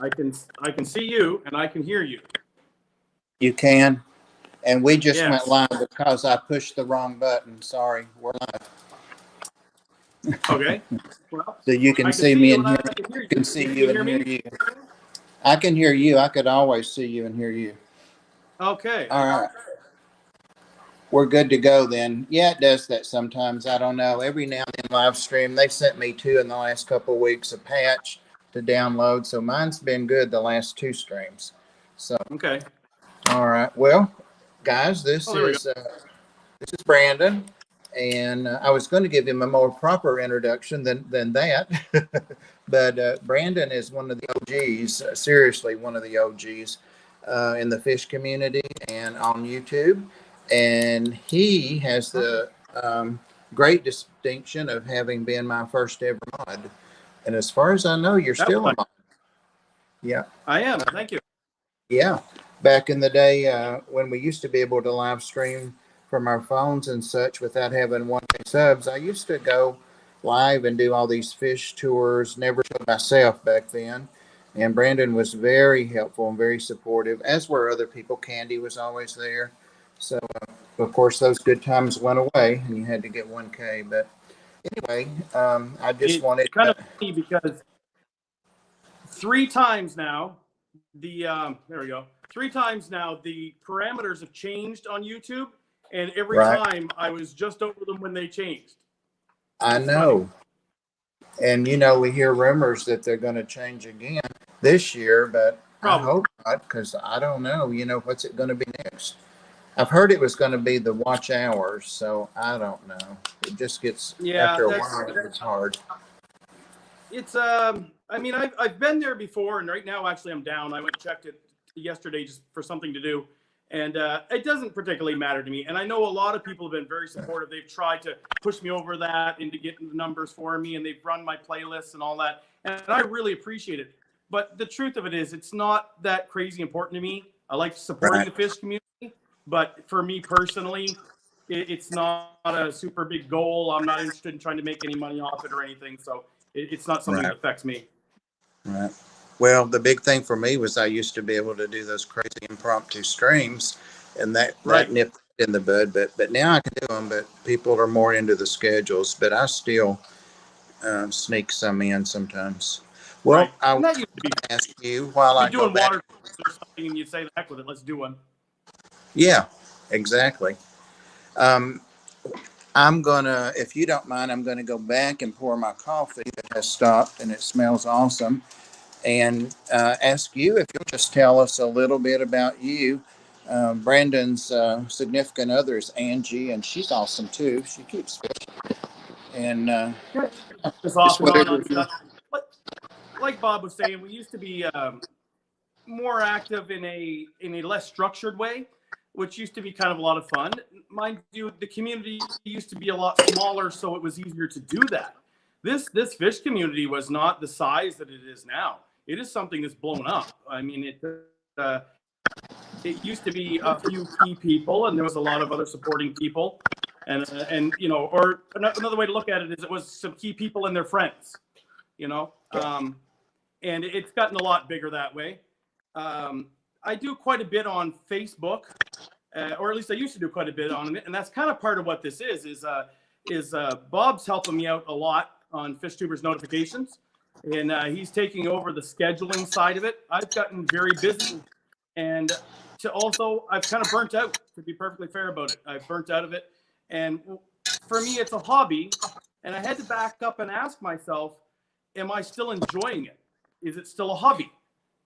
I can see you and I can hear you. You can? And we just went Yes. live because I pushed the wrong button. Sorry, we're live. Okay. Well, So you I can can see see me you and and hear I can hear I can you. see Can you you and hear hear me? you. I can hear you. I could always see you and hear you. Okay. All right. We're good to go then. Yeah, it does that sometimes. I don't know. Every now and then live stream, they sent me two in the last couple of weeks, a patch to download. So mine's been good the last two streams. So, Okay. all right. Well, guys, this Oh, there we go. is Brandon. And I was going to give him a more proper introduction than that. But Brandon is one of the OGs, seriously, one of the OGs in the fish community and on YouTube. And he has the great distinction of having been my first ever mod. And as far as I know, you're That still a was mod. Yeah. I am. Thank you. Yeah. Back in the day when we used to be able to live stream from our phones and such without having 1K subs, I used to go live and do all these fish tours, never showed myself back then. And Brandon was very helpful and very supportive, as were other people. Candy was always there. So, of course, those good times went away and you had to get 1K. But anyway, I just It's wanted kind to. of funny because 3 times now, there we go. 3 times now, the parameters have changed on YouTube, and every Right. time I was just over them when they changed. I It's know. And, you know, we hear rumors that they're going to change again this year, but Probably. I hope not because I don't know. You know, what's it going to be next? I've heard it was going to be the watch hours, so I don't know. It just gets, after a while, it gets hard. It's I mean, I've been there before, and right now actually I'm down. I went and checked it yesterday just for something to do, and it doesn't particularly matter to me. And I know a lot of people have been very supportive. They've tried to push me over that and to get the numbers for me, and they've run my playlists and all that, and I really appreciate it. But the truth of it is, it's not that crazy important to me. I like supporting the fish community, but for me personally, it's not a super big goal. I'm not interested in trying to make any money off it or anything. So it's not something that affects me. Right. Well, the big thing for me was I used to be able to do those crazy impromptu streams, and that nipped in the bud. But now I can do them. But people are more into the schedules. But I still sneak some in sometimes. Well, I was going to ask you while I go doing back. water or something, and you say, "Heck with it, let's do one." Yeah, exactly. I'm gonna, if you don't mind, I'm gonna go back and pour my coffee that has stopped and it smells awesome, and ask you if you'll just tell us a little bit about you. Brandon's significant other is Angie, and she's awesome too. She keeps fishing, and Just off and whatever. on stuff. Like Bob was saying, we used to be more active in a less structured way, which used to be kind of a lot of fun. Mind you, the community used to be a lot smaller, so it was easier to do that. This fish community was not the size that it is now. It is something that's blown up. I mean, it used to be a few key people, and there was a lot of other supporting people, and you know, or another way to look at it is it was some key people and their friends, you know, and it's gotten a lot bigger that way. I do quite a bit on Facebook, or at least I used to do quite a bit on it, and that's kind of part of what this is Bob's helping me out a lot on FishTubers notifications, and he's taking over the scheduling side of it. I've gotten very busy, and I've kind of burnt out, to be perfectly fair about it. I've burnt out of it, and for me, it's a hobby, and I had to back up and ask myself, am I still enjoying it? Is it still a hobby?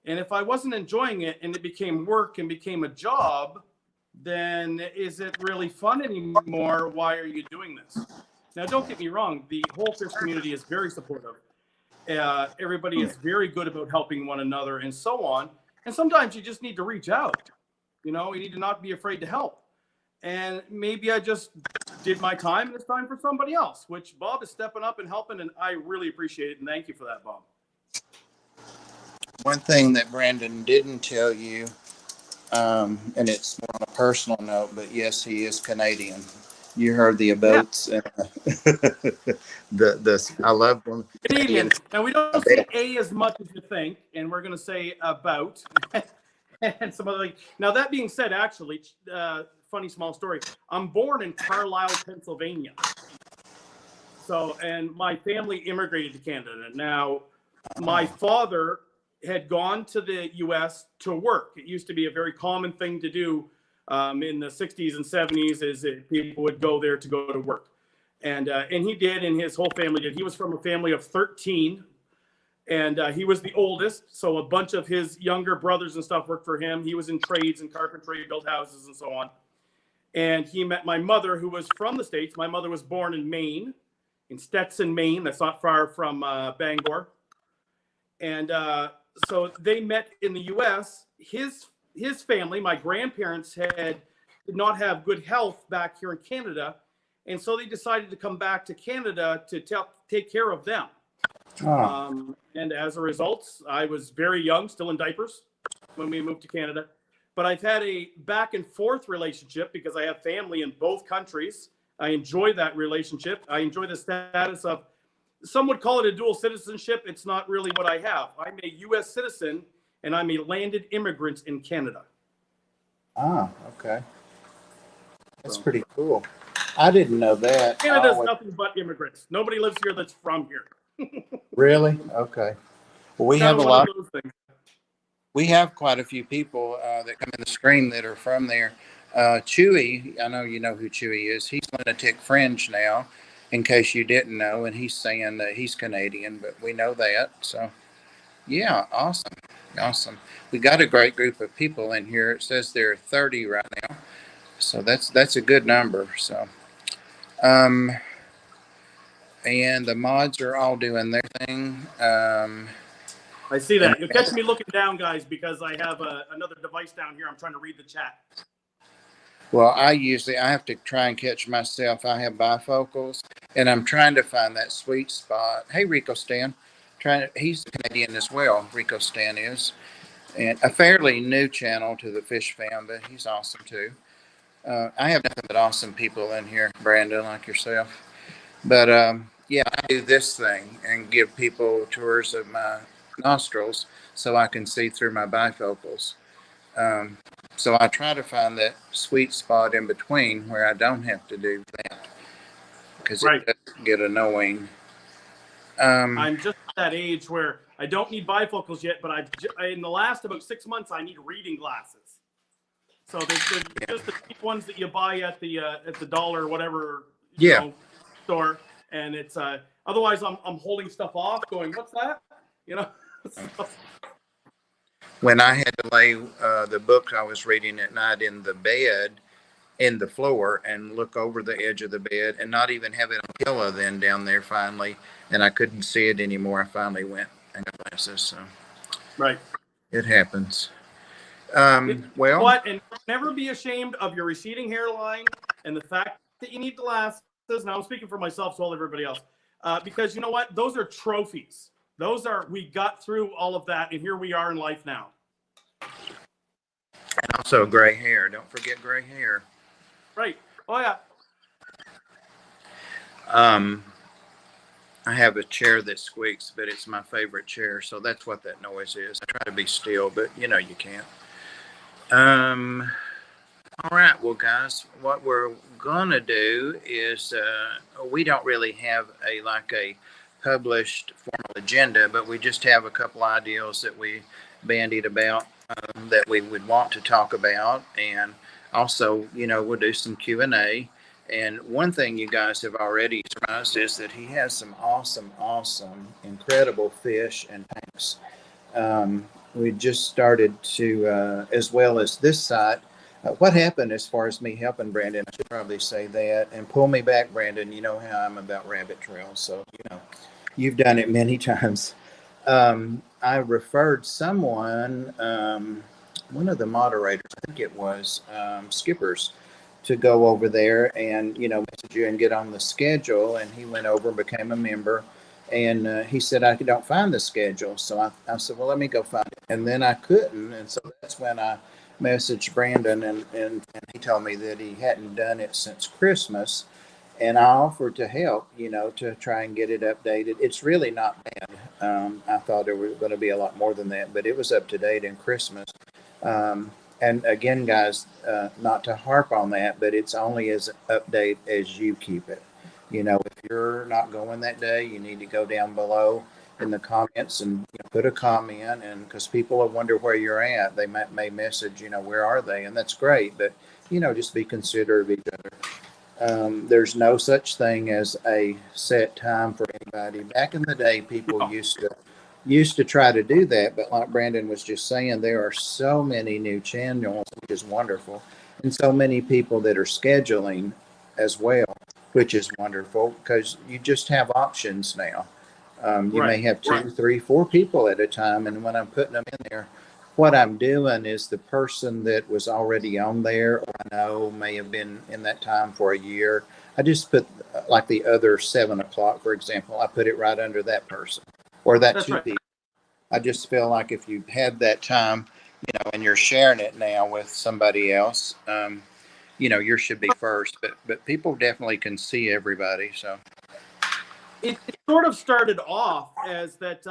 And if I wasn't enjoying it and it became work and became a job, then is it really fun anymore? Why are you doing this? Now, don't get me wrong. The whole fish community is very supportive. Everybody is very good about helping one another and so on. And sometimes you just need to reach out. You know, you need to not be afraid to help. And maybe I just did my time and it's time for somebody else, which Bob is stepping up and helping. And I really appreciate it. And thank you for that, Bob. One thing that Brandon didn't tell you, and it's more on a personal note, but yes, he is Canadian. You heard the Yeah, aboats. I love them. Canadian. And we don't say Abet. a as much as you think, and we're going to say about and some other things. Now, that being said, actually, funny small story. I'm born in Carlisle, Pennsylvania. So, and my family immigrated to Canada. Now, my father had gone to the U.S. to work. It used to be a very common thing to do in the 60s and 70s, is that people would go there to go to work. And he did, and his whole family did. He was from a family of 13, and he was the oldest. So a bunch of his younger brothers and stuff worked for him. He was in trades and carpentry, built houses and so on. And he met my mother, who was from the States. My mother was born in Maine, in Stetson, Maine. That's not far from Bangor. And so they met in the U.S. His family, my grandparents, did not have good health back here in Canada, and so they decided to come back to Canada to take care of them. And as a result, I was very young, still in diapers when we moved to Canada. But I've had a back and forth relationship because I have family in both countries. I enjoy that relationship. I enjoy the status of, some would call it a dual citizenship. It's not really what I have. I'm a U.S. citizen, and I'm a landed immigrant in Canada. Okay. That's pretty cool. I didn't know that. Canada's nothing but immigrants. Nobody lives here that's from here. Really? Okay. Well, we have a One lot. of those things. We have quite a few people that come in the stream that are from there. Chewy, I know you know who Chewy is. He's Lunatic Fringe now, in case you didn't know, and he's saying that he's Canadian, but we know that. So, yeah, awesome. We got a great group of people in here. It says there are 30 right now, so that's a good number. So, and the mods are all doing their thing. I see that. You'll catch me looking down, guys, because I have another device down here. I'm trying to read the chat. Well, I have to try and catch myself. I have bifocals, and I'm trying to find that sweet spot. Hey, Rico Stan, he's Canadian as well. Rico Stan is, and a fairly new channel to the Fish Fam, but he's awesome too. I have nothing but awesome people in here, Brandon, like yourself. But yeah, I do this thing and give people tours of my nostrils so I can see through my bifocals. So I try to find that sweet spot in between where I don't have to do that, because it does get annoying. I'm just at that age where I don't need bifocals yet, but in the last about 6 months, I need reading glasses. So there's just the cheap ones that you buy at the dollar or whatever store, and it's otherwise I'm holding stuff off, going, what's that? So. When I had to lay the book I was reading at night in the bed, in the floor, and look over the edge of the bed, and not even have it on pillow then down there finally, and I couldn't see it anymore. I finally went and got glasses. So it happens. Well, and never be ashamed of your receding hairline and the fact that you need glasses. Now I'm speaking for myself, so all everybody else, because you know what? Those are trophies. We got through all of that, and here we are in life now. And also gray hair. Don't forget gray hair. Right. Oh yeah. I have a chair that squeaks, but it's my favorite chair, so that's what that noise is. I try to be still, but you can't. All right, well, guys, what we're gonna do is we don't really have a published formal agenda, but we just have a couple ideas that we bandied about that we would want to talk about, and also, we'll do some Q&A. And one thing you guys have already surprised is that he has some awesome, incredible fish and tanks. We just started to, as well as this site. What happened as far as me helping Brandon, I should probably say that, and pull me back, Brandon. You know how I'm about rabbit trails, so you've done it many times. I referred someone, one of the moderators, I think it was Skippers, to go over there and message you and get on the schedule. And he went over and became a member. And he said, I don't find the schedule. So I said, well, let me go find it. And then I couldn't. And so that's when I messaged Brandon, and he told me that he hadn't done it since Christmas. And I offered to help, to try and get it updated. It's really not bad. I thought there was going to be a lot more than that, but it was up to date in Christmas. And again, guys, not to harp on that, but it's only as update as you keep it. If you're not going that day, you need to go down below in the comments and put a comment, and because people will wonder where you're at, they may message, where are they, and that's great, but just be considerate of each other. There's no such thing as a set time for anybody. Back in the day, people used to try to do that, but like Brandon was just saying, there are so many new channels, which is wonderful, and so many people that are scheduling as well, which is wonderful because you just have options now. You may have two, three, four people at a time, and when I'm putting them in there, what I'm doing is the person that was already on there, or I know may have been in that time for a year, I just put like the other 7 o'clock, for example, I put it right under that person or that two people. I just feel like if you had that time, and you're sharing it now with somebody else, yours should be first. But people definitely can see everybody. So it sort of started off as that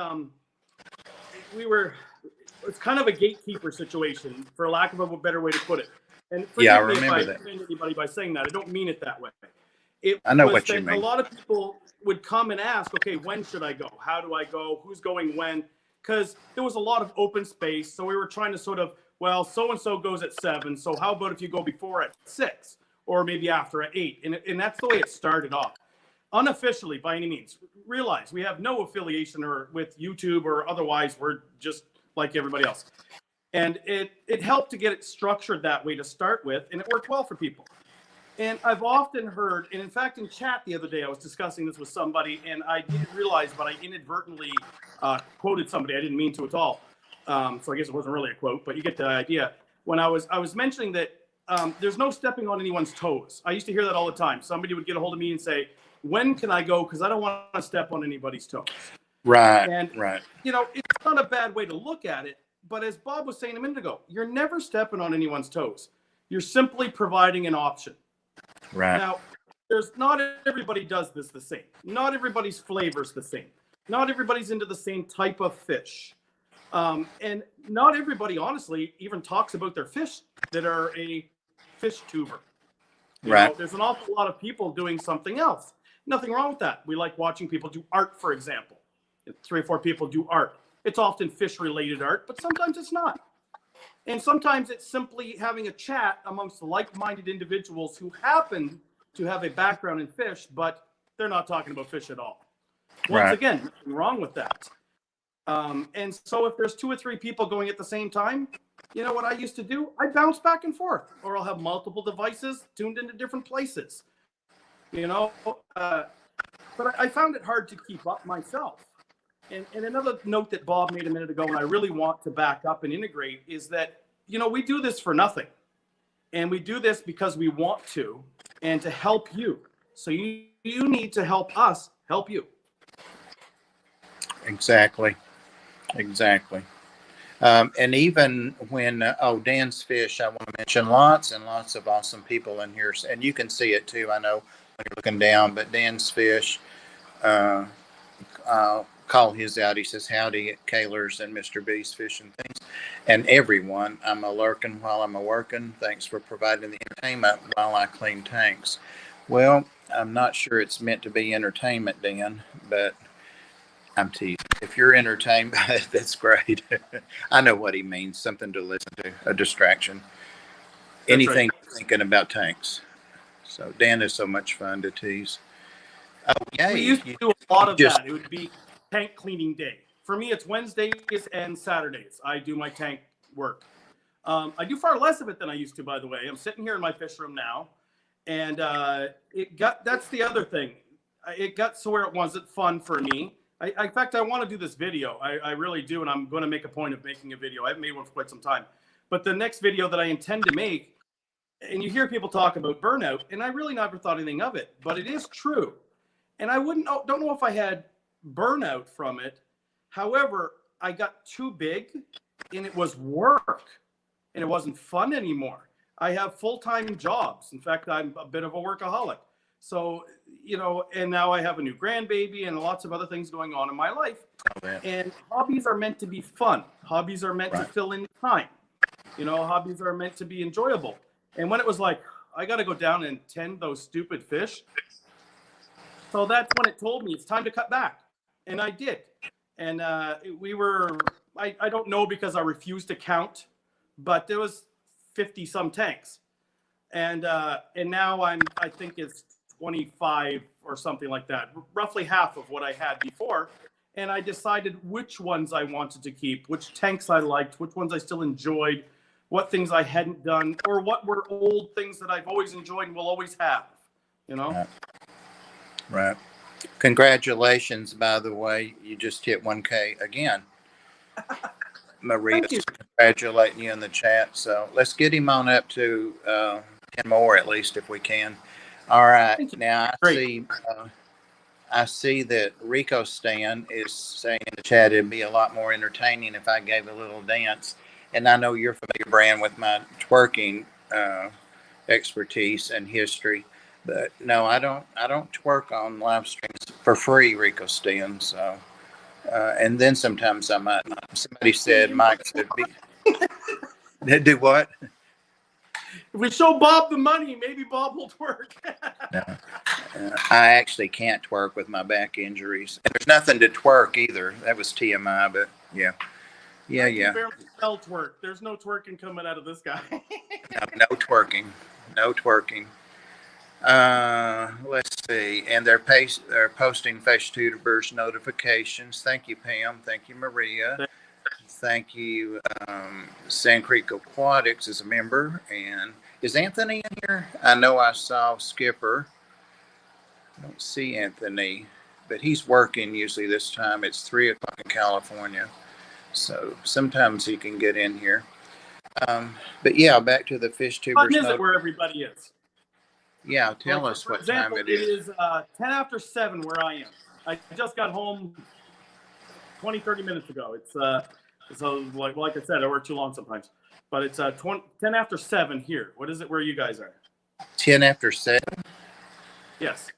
it's kind of a gatekeeper situation, for lack of a better way to put it. And I remember if I offend anybody by saying that. I don't mean it that way. I know what you mean. A lot of people would come and ask, okay, when should I go? How do I go? Who's going when? Because there was a lot of open space. So we were trying to sort of, well, so-and-so goes at 7. So how about if you go before at 6 or maybe after at 8? And that's the way it started off. Unofficially, by any means. Realize we have no affiliation or with YouTube or otherwise. We're just like everybody else. And it helped to get it structured that way to start with, and it worked well for people. And I've often heard, and in fact, in chat the other day, I was discussing this with somebody, and I didn't realize, but I inadvertently quoted somebody. I didn't mean to at all. So I guess it wasn't really a quote, but you get the idea. When I was mentioning that there's no stepping on anyone's toes. I used to hear that all the time. Somebody would get a hold of me and say, when can I go? Because I don't want to step on anybody's toes. Right. And, right. It's not a bad way to look at it. But as Bob was saying a minute ago, you're never stepping on anyone's toes. You're simply providing an option. Right. Now, not everybody does this the same. Not everybody's flavor's the same. Not everybody's into the same type of fish. And not everybody, honestly, even talks about their fish that are a fish tuber. There's an awful lot of people doing something else. Nothing wrong with that. We like watching people do art, for example. If 3 or 4 people do art. It's often fish-related art, but sometimes it's not. And sometimes it's simply having a chat amongst like-minded individuals who happen to have a background in fish, but they're not talking about fish at all. Once again, nothing wrong with that. And so if there's 2 or 3 people going at the same time, you know what I used to do? I bounce back and forth, or I'll have multiple devices tuned into different places. But I found it hard to keep up myself. And another note that Bob made a minute ago, and I really want to back up and integrate, is that, we do this for nothing. And we do this because we want to and to help you. So you need to help us help you. Exactly. And even when, Dan's Fish, I want to mention lots and lots of awesome people in here. And you can see it too, I know, when you're looking down. But Dan's Fish, call his out. He says, howdy at Kaler's and Mr. B's Fish and Things. And everyone, I'm a lurking while I'm a working. Thanks for providing the entertainment while I clean tanks. Well, I'm not sure it's meant to be entertainment, Dan, but I'm teasing. If you're entertained by it, that's great. I know what he means. Something to listen to, a distraction. That's anything thinking about tanks. So Dan is so much fun to tease. Oh, yay. We used to do a lot of that. It would be tank cleaning day. For me, it's Wednesdays and Saturdays. I do my tank work. I do far less of it than I used to, by the way. I'm sitting here in my fish room now, and that's the other thing. It got so where it wasn't fun for me. In fact, I want to do this video. I really do, and I'm going to make a point of making a video. I haven't made one for quite some time. But the next video that I intend to make, and you hear people talk about burnout, and I really never thought anything of it, but it is true. And I don't know if I had burnout from it. However, I got too big, and it was work. and it wasn't fun anymore. I have full-time jobs. In fact, I'm a bit of a workaholic. So, and now I have a new grandbaby and lots of other things going on in my life. And hobbies are meant to be fun. Hobbies are meant to fill in time. Hobbies are meant to be enjoyable. And when it was like, I got to go down and tend those stupid fish. So that's when it told me it's time to cut back. And I did. And I don't know because I refused to count, but there was 50 some tanks. And now I think it's 25 or something like that, roughly half of what I had before. And I decided which ones I wanted to keep, which tanks I liked, which ones I still enjoyed, what things I hadn't done, or what were old things that I've always enjoyed and will always have, Right. Congratulations, by the way. You just hit 1K again. Maria's congratulating you in the chat. So let's get him on up to 10 more at least if we can. All right. Now I see that Rico Stan is saying in the chat it'd be a lot more entertaining if I gave a little dance. And I know you're familiar, Brand, with my twerking expertise and history. But no, I don't twerk on live streams for free, Rico Stan. So and then sometimes I might not. Somebody said Mike should be do what? If we show Bob the money, maybe Bob will twerk. No. I actually can't twerk with my back injuries. And there's nothing to twerk either. That was TMI, but yeah. I can barely spell twerk. There's no twerking coming out of this guy. No twerking. No twerking. Let's see. And they're posting FishTubers notifications. Thank you, Pam. Thank you, Maria. Thank you. Sand Creek Aquatics is a member. And is Anthony in here? I know I saw Skipper. I don't see Anthony, but he's working usually this time. It's 3:00 in California. So sometimes he can get in here. But yeah, back to the FishTubers. What is it where everybody is? Yeah, tell us what time it is. It is 10 after 7 where I am. I just got home 20-30 minutes ago. It's like I said, I work too long sometimes. But it's 10 after 7 here. What is it where you guys are? 10 after 7? Yes.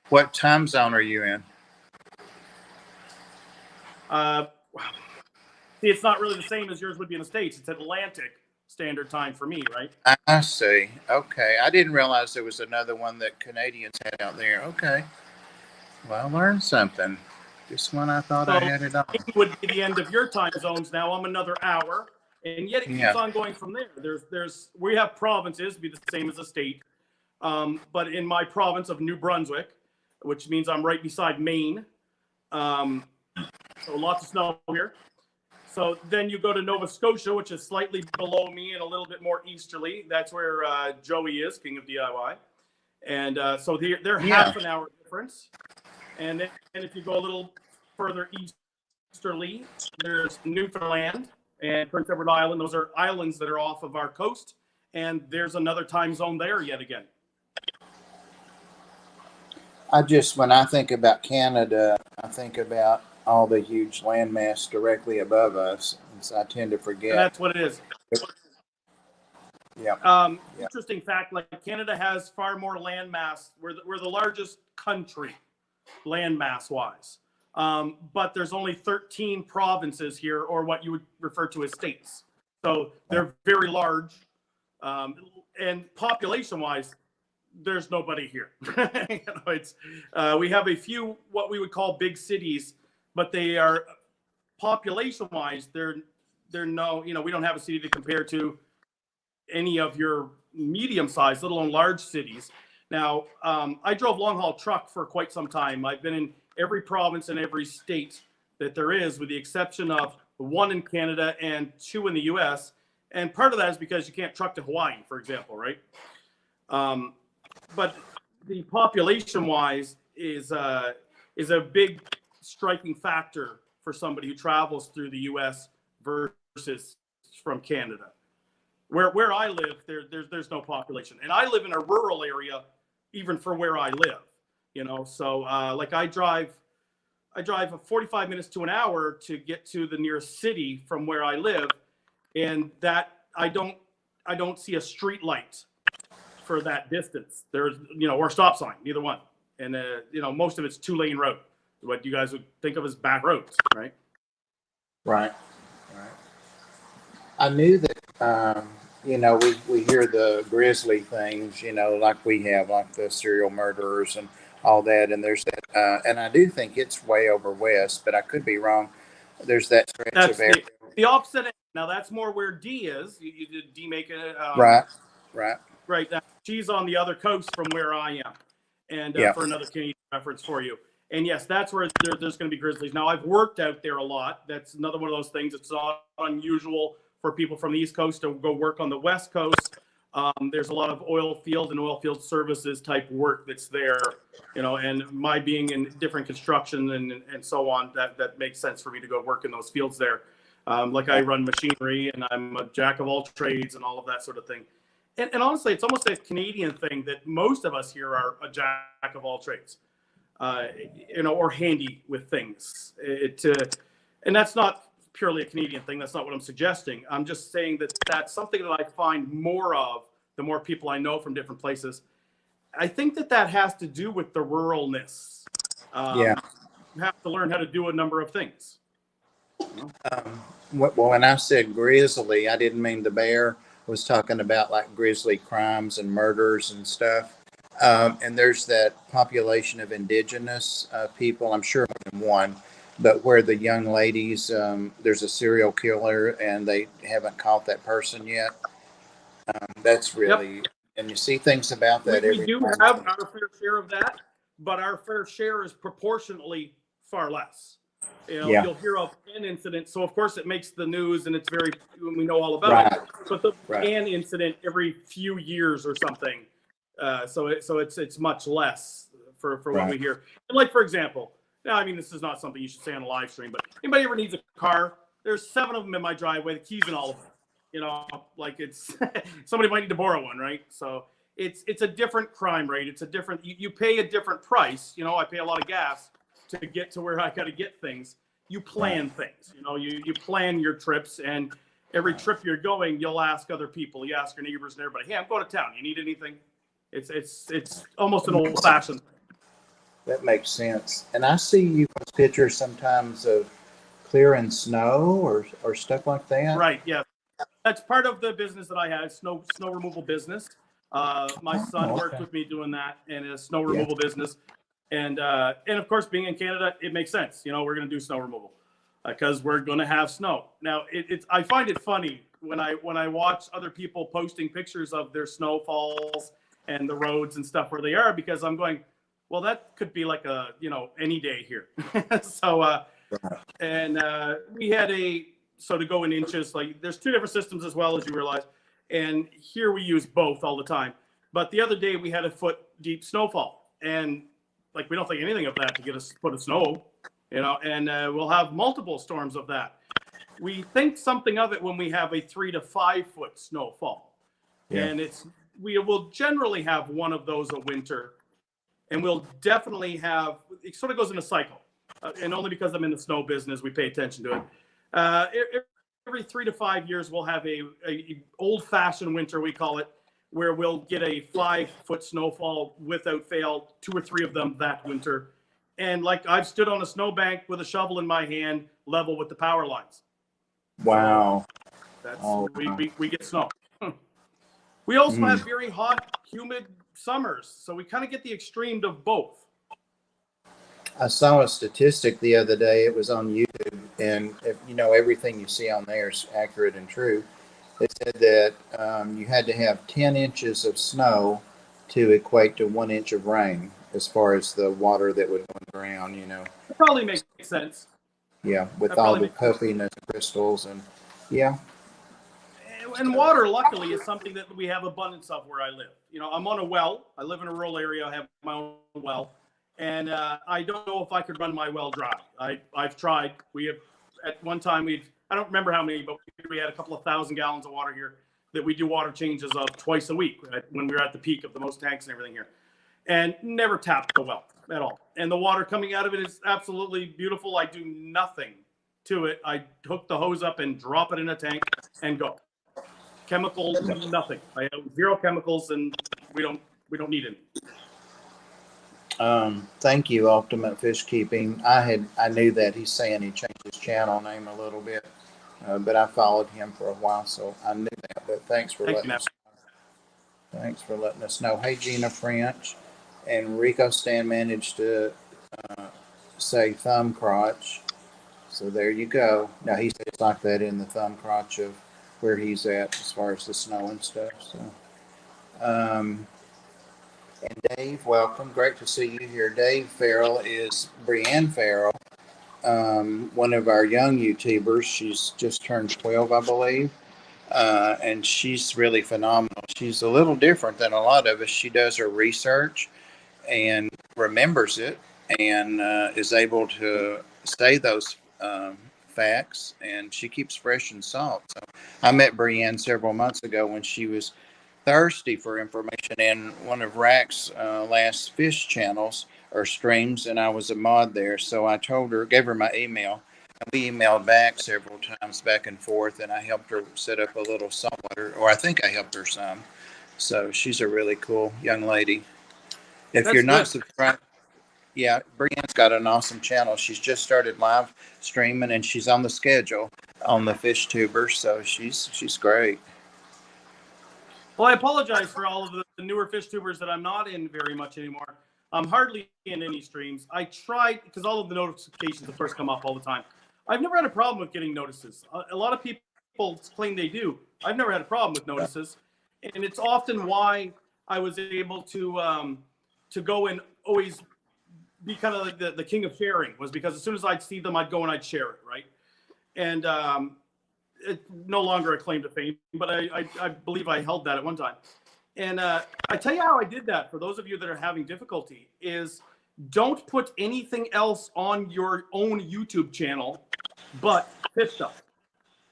What time zone are you in? See, it's not really the same as yours would be in the States. It's Atlantic Standard Time for me, right? I see. Okay. I didn't realize there was another one that Canadians had out there. Okay. Well, I learned something. This one I thought I had it on. It would be the end of your time zones now. I'm another hour. And yet it keeps on going from there. We have provinces, be the same as a state. But in my province of New Brunswick, which means I'm right beside Maine, so lots of snow here. So then you go to Nova Scotia, which is slightly below me and a little bit more easterly. That's where Joey is, King of DIY. And so they're half an hour difference. And then if you go a little further easterly, there's Newfoundland and Prince Edward Island. Those are islands that are off of our coast. And there's another time zone there yet again. When I think about Canada, I think about all the huge landmass directly above us. So I tend to forget. And that's what it is. Yeah. Interesting fact, like Canada has far more landmass. We're the largest country landmass wise. But there's only 13 provinces here, or what you would refer to as states. So they're very large. And population wise, there's nobody here. We have a few what we would call big cities, but they are population wise, they're no, we don't have a city to compare to any of your medium sized, let alone large cities. Now, I drove long haul truck for quite some time. I've been in every province and every state that there is, with the exception of 1 in Canada and 2 in the US. And part of that is because you can't truck to Hawaii, for example, right? But the population wise is a big striking factor for somebody who travels through the US versus from Canada. Where I live, there's no population. And I live in a rural area, even for where I live, so like I drive 45 minutes to an hour to get to the nearest city from where I live. And that I don't see a street light for that distance. There's, or stop sign, neither one. And, most of it's 2-lane road, what you guys would think of as back roads, right? Right. Right. I knew that, we hear the grisly things, like we have, like the serial murderers and all that. And there's that, and I do think it's way over west, but I could be wrong. There's that stretch That's of area. the opposite end. Now that's more where D is. You did D make it. Right. Right. Right. Now, she's on the other coast from where I am. And Yeah. for another Canadian reference for you. And yes, that's where there's going to be grizzlies. Now, I've worked out there a lot. That's another one of those things. It's not unusual for people from the East Coast to go work on the West Coast. There's a lot of oil field and oil field services type work that's there, and my being in different construction and so on, that makes sense for me to go work in those fields there. Like I run machinery and I'm a jack of all trades and all of that sort of thing. And honestly, it's almost a Canadian thing that most of us here are a jack of all trades, or handy with things. And that's not purely a Canadian thing. That's not what I'm suggesting. I'm just saying that that's something that I find more of the more people I know from different places. I think that has to do with the ruralness. Yeah. You have to learn how to do a number of things. Well, when I said grizzly, I didn't mean the bear. I was talking about like grisly crimes and murders and stuff. And there's that population of indigenous people, I'm sure more than one, but where the young ladies, there's a serial killer and they haven't caught that person yet. That's really, and you see things about that we every do time. have our fair share of that, but our fair share is proportionately far less. Yeah. You'll hear of an incident, so of course it makes the news, and it's we know all about it. But the an incident every few years or something, so it's much less for what we hear. And like for example, now I mean this is not something you should say on a live stream, but anybody ever needs a car? There's 7 of them in my driveway, the keys in all of them. Like it's somebody might need to borrow one, right? So it's a different crime rate. It's a different. You pay a different price. I pay a lot of gas to get to where I got to get things. You plan things, you plan your trips, and every trip you're going, you'll ask other people, you ask your neighbors and everybody, hey, I'm going to town. You need anything? It's almost an old fashioned thing. That makes sense. And I see you post pictures sometimes of clearing snow or stuff like that. Right. Yeah. That's part of the business that I have, snow removal business. My son worked with me doing that in a snow removal business. And of course, being in Canada, it makes sense. We're going to do snow removal because we're going to have snow. Now, I find it funny when I watch other people posting pictures of their snowfalls and the roads and stuff where they are, because I'm going, well, that could be like any day here. So, we had so to go in inches, like there's 2 different systems as well, as you realize. And here we use both all the time. But the other day we had a foot deep snowfall, and like we don't think anything of that to get a foot of snow, and we'll have multiple storms of that. We think something of it when we have a 3 to 5 foot snowfall, and we will generally have one of those a winter, and we'll definitely have, it sort of goes in a cycle, and only because I'm in the snow business, we pay attention to it. Every 3 to 5 years, we'll have a old-fashioned winter, we call it, where we'll get a 5-foot snowfall without fail, 2 or 3 of them that winter. And like I've stood on a snowbank with a shovel in my hand, level with the power lines. Wow. So we get snow. We also have very hot, humid summers. So we kind of get the extreme of both. I saw a statistic the other day. It was on YouTube, and everything you see on there is accurate and true. It said that you had to have 10 inches of snow to equate to 1 inch of rain, as far as the water that would go on the ground. It probably makes sense. Yeah, with all the puffiness, crystals, and And water, luckily, is something that we have abundance of where I live. I'm on a well. I live in a rural area. I have my own well. And I don't know if I could run my well dry. I've tried. We have, at one time, I don't remember how many, but we had a couple of 1,000 gallons of water here that we do water changes of twice a week, right, when we were at the peak of the most tanks and everything here. And never tapped the well at all. And the water coming out of it is absolutely beautiful. I do nothing to it. I hook the hose up and drop it in a tank and go. chemical, nothing. I have 0 chemicals, and we don't need any. Thank you, Ultimate Fish Keeping. I knew that. He's saying he changed his channel name a little bit, but I followed him for a while, so I knew that. But thanks for letting us. Thanks for letting us know. Hey, Gina French and Rico Stan managed to say thumb crotch. So there you go. Now he says like that in the thumb crotch of where he's at as far as the snow and stuff. So, and Dave, welcome. Great to see you here. Dave Farrell is Brianne Farrell, one of our young YouTubers. She's just turned 12, I believe. And she's really phenomenal. She's a little different than a lot of us. She does her research and remembers it and is able to say those facts, and she keeps fresh and salt. So I met Brianne several months ago when she was thirsty for information in one of Rack's last fish channels or streams, and I was a mod there. So I told her, gave her my email. We emailed back several times back and forth, and I helped her set up a little saltwater, or I think I helped her some. So she's a really cool young lady. If you're not subscribed, yeah, Brianne's got an awesome channel. She's just started live streaming, and she's on the schedule on the Fish Tubers, so she's great. Well, I apologize for all of the newer Fish Tubers that I'm not in very much anymore. I'm hardly in any streams. I tried, because all of the notifications, of course, come up all the time. I've never had a problem with getting notices. A lot of people claim they do. I've never had a problem with notices, and it's often why I was able to go and always be kind of like the king of sharing, was because as soon as I'd see them, I'd go and I'd share it, right? And it's no longer a claim to fame, but I believe I held that at one time. And I tell you how I did that for those of you that are having difficulty is don't put anything else on your own YouTube channel but fish stuff.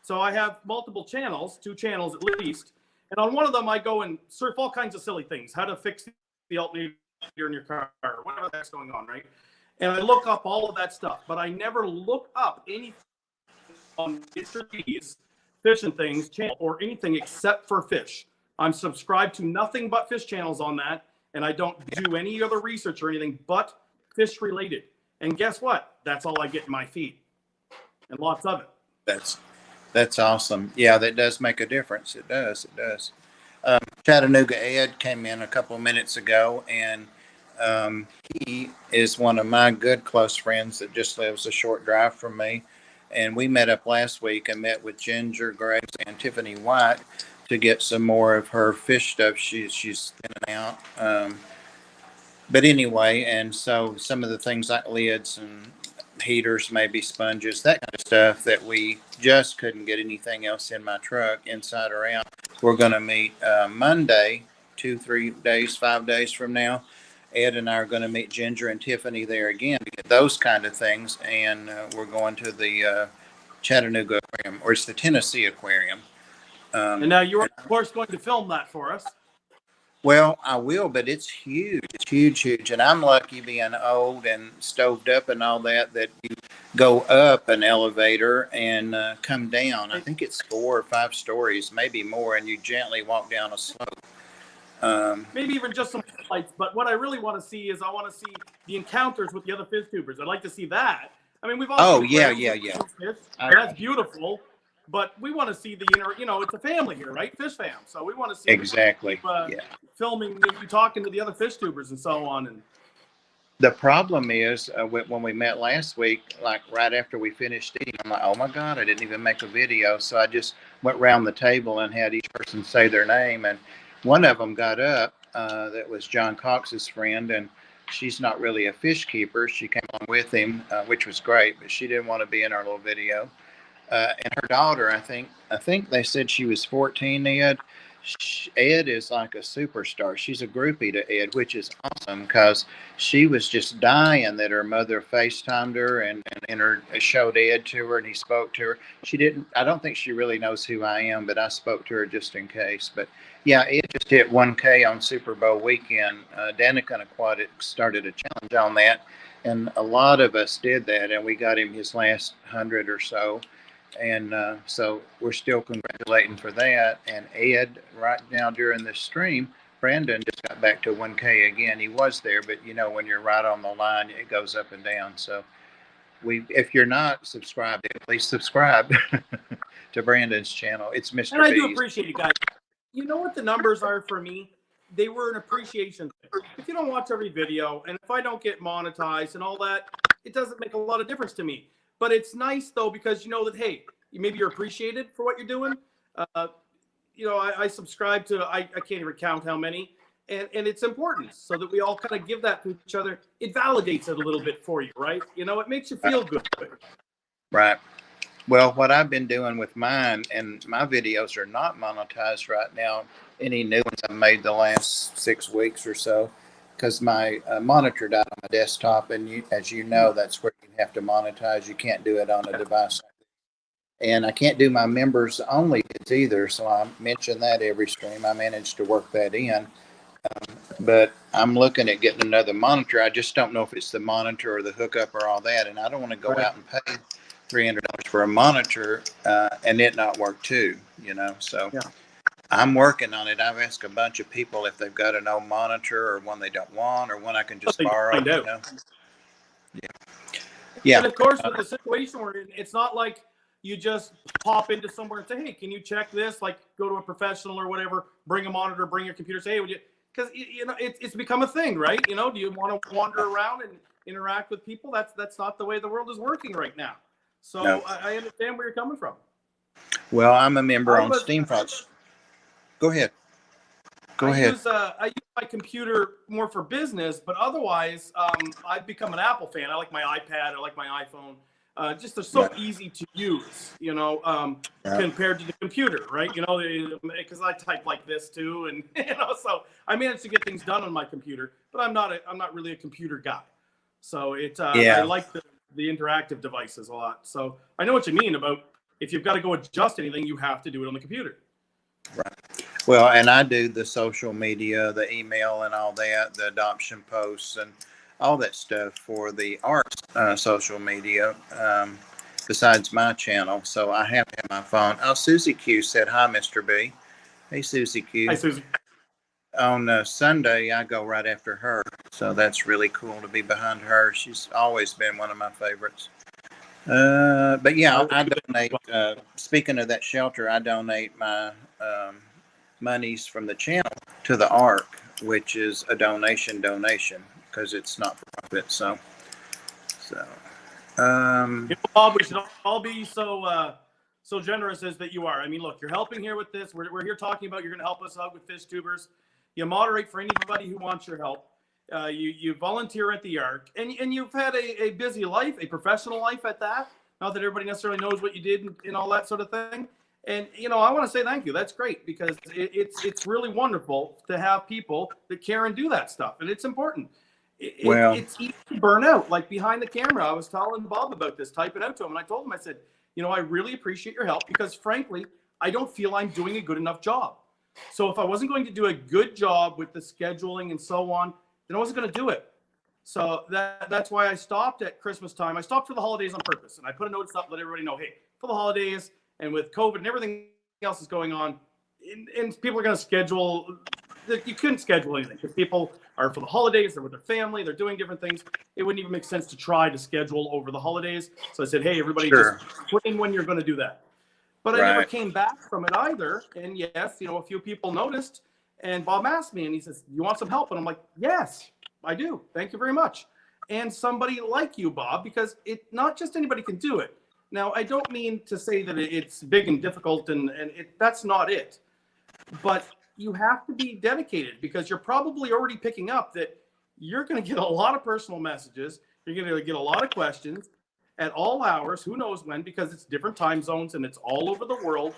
So I have multiple channels, 2 channels at least, and on one of them I go and surf all kinds of silly things, how to fix the alternator in your car, or whatever that's going on, right? And I look up all of that stuff, but I never look up anything on Mr. D's Fish and Things channel or anything except for fish. I'm subscribed to nothing but fish channels on that, and I don't do any other research or anything but fish related. And guess what? That's all I get in my feed, and lots of it. That's awesome. Yeah, that does make a difference. It does. It does. Chattanooga Ed came in a couple of minutes ago, and he is one of my good close friends that just lives a short drive from me. And we met up last week and met with Ginger Graves and Tiffany White to get some more of her fish stuff. She's thinning out. But anyway, and so some of the things like lids and heaters, maybe sponges, that kind of stuff that we just couldn't get anything else in my truck, inside or out. We're going to meet Monday, 2, 3 days, 5 days from now. Ed and I are going to meet Ginger and Tiffany there again to get those kind of things. And we're going to the Chattanooga Aquarium, or it's the Tennessee Aquarium. And now you're, of course, going to film that for us. Well, I will, but it's huge. It's huge, huge. And I'm lucky being old and stoved up and all that you go up an elevator and come down. I think it's 4 or 5 stories, maybe more, and you gently walk down a slope. Maybe even just some lights. But what I really want to see is I want to see the encounters with the other fish tubers. I'd like to see that. I mean, we've all seen yeah. Fish. That's beautiful. But we want to see the inner, it's a family here, right? Fish fam. So we want to see exactly. Filming, maybe talking to the other fish tubers and so on. And the problem is when we met last week, like right after we finished eating, I'm like, oh my God, I didn't even make a video. So I just went around the table and had each person say their name. And one of them got up, that was John Cox's friend, and she's not really a fish keeper. She came on with him, which was great, but she didn't want to be in our little video. And her daughter, I think they said she was 14, Ed. Ed is like a superstar. She's a groupie to Ed, which is awesome because she was just dying that her mother FaceTimed her and showed Ed to her, and he spoke to her. I don't think she really knows who I am, but I spoke to her just in case. But yeah, Ed just hit 1K on Super Bowl weekend. Danican Aquatics started a challenge on that, and a lot of us did that, and we got him his last 100 or so. And so we're still congratulating for that. And Ed, right now during this stream, Brandon just got back to 1K again. He was there, but you know, when you're right on the line, it goes up and down. So if you're not subscribed, please subscribe to Brandon's channel. It's And Mr. I do B's. appreciate it, guys. You know what the numbers are for me? They were an appreciation thing. If you don't watch every video, and if I don't get monetized and all that, it doesn't make a lot of difference to me. But it's nice though, because you know that, hey, maybe you're appreciated for what you're doing. You know, I subscribe to, I can't even count how many, and it's important so that we all kind of give that to each other. It validates it a little bit for you, right? You know, it makes you feel good. Right. Well, what I've been doing with mine, and my videos are not monetized right now. Any new ones I've made the last 6 weeks or so, because my monitor died on my desktop, and as you know, that's where you have to monetize. You can't do it on a device. And I can't do my members only vids either, so I mention that every stream. I managed to work that in. But I'm looking at getting another monitor. I just don't know if it's the monitor or the hookup or all that. And I don't want to go out and pay $300 for a monitor and it not work too, you know. So Yeah. I'm working on it. I've asked a bunch of people if they've got an old monitor or one they don't want or one I can just borrow. You know? Yeah. And of course, with the situation we're in, it's not like you just pop into somewhere and say, hey, can you check this? Like go to a professional or whatever, bring a monitor, bring your computer, say, hey, would you? Because you know it's become a thing, right? You know, do you want to wander around and interact with people? That's not the way the world is working right now. So no. I understand where you're coming from. Well, I'm a member on Steamfox. Go ahead. Go ahead. I use my computer more for business, but otherwise, I've become an Apple fan. I like my iPad. I like my iPhone. Just they're so easy to use, you know, compared to the computer, right? You know, because I type like this too, and you know, so I managed to get things done on my computer. But I'm not really a computer guy. So I like the interactive devices a lot. So I know what you mean about if you've got to go adjust anything, you have to do it on the computer. Right. Well, and I do the social media, the email and all that, the adoption posts and all that stuff for the arts social media besides my channel. So I have to have my phone. Oh, Susie Q said, hi, Mr. B. Hey, Susie Q. Hi, Susie. On Sunday, I go right after her. So that's really cool to be behind her. She's always been one of my favorites. But yeah, I donate, speaking of that shelter, I donate my monies from the channel to the ARC, which is a donation because it's not for profit. So Bob, we should all be so generous as that you are. I mean, look, you're helping here with this. We're here talking about you're going to help us out with fish tubers. You moderate for anybody who wants your help. You volunteer at the ARC, and you've had a busy life, a professional life at that. Not that everybody necessarily knows what you did and all that sort of thing. And you know, I want to say thank you. That's great because it's really wonderful to have people that care and do that stuff, and it's important. It's easy to burn out. Like behind the camera, I was telling Bob about this, typing out to him, and I told him, I said, you know, I really appreciate your help because frankly, I don't feel I'm doing a good enough job. So if I wasn't going to do a good job with the scheduling and so on, then I wasn't going to do it. So that's why I stopped at Christmas time. I stopped for the holidays on purpose, and I put a notice up, let everybody know, hey, for the holidays and with COVID and everything else is going on, and people are going to schedule. You couldn't schedule anything because people are for the holidays, they're with their family, they're doing different things. It wouldn't even make sense to try to schedule over the holidays. So I said, hey, everybody, just put in when you're going to do that. But I never came back from it either. And yes, you know, a few people noticed. And Bob asked me, and he says, you want some help? And I'm like, yes, I do. Thank you very much. And somebody like you, Bob, because not just anybody can do it. Now, I don't mean to say that it's big and difficult, and that's not it. But you have to be dedicated because you're probably already picking up that you're going to get a lot of personal messages. You're going to get a lot of questions at all hours, who knows when, because it's different time zones and it's all over the world.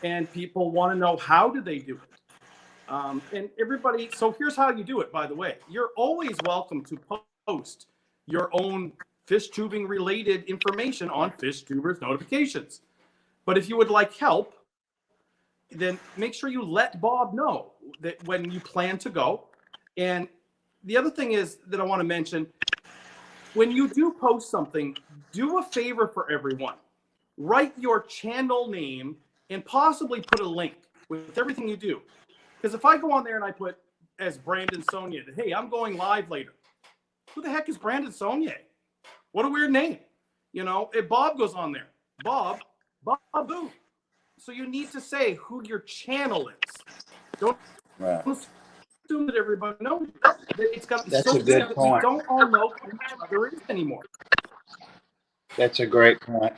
And people want to know, how do they do it? And everybody, so here's how you do it, by the way. You're always welcome to post your own fish tubing related information on Fish Tubers notifications. But if you would like help, then make sure you let Bob know that when you plan to go. And the other thing is that I want to mention, when you do post something, do a favor for everyone. write your channel name and possibly put a link with everything you do. Because if I go on there and I put as Brandon Saunier, hey, I'm going live later. Who the heck is Brandon Saunier? What a weird name. You know, if Bob goes on there, Bob who? So you need to say who your channel is. Don't assume that everybody knows you. It's got to be That's so a good that we point. don't all know who each other is anymore. That's a great point.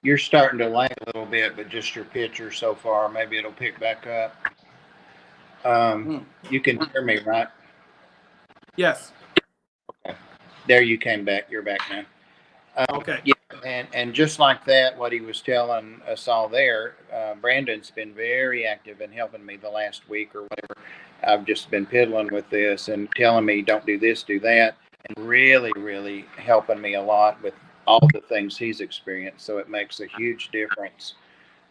You're starting to lag a little bit, but just your picture so far. Maybe it'll pick back up. You can hear me, right? Yes. Okay. There you came back. You're back now. Okay. Yeah, and just like that, what he was telling us all there, Brandon's been very active in helping me the last week or whatever. I've just been piddling with this and telling me don't do this, do that, and really, really helping me a lot with all the things he's experienced. So it makes a huge difference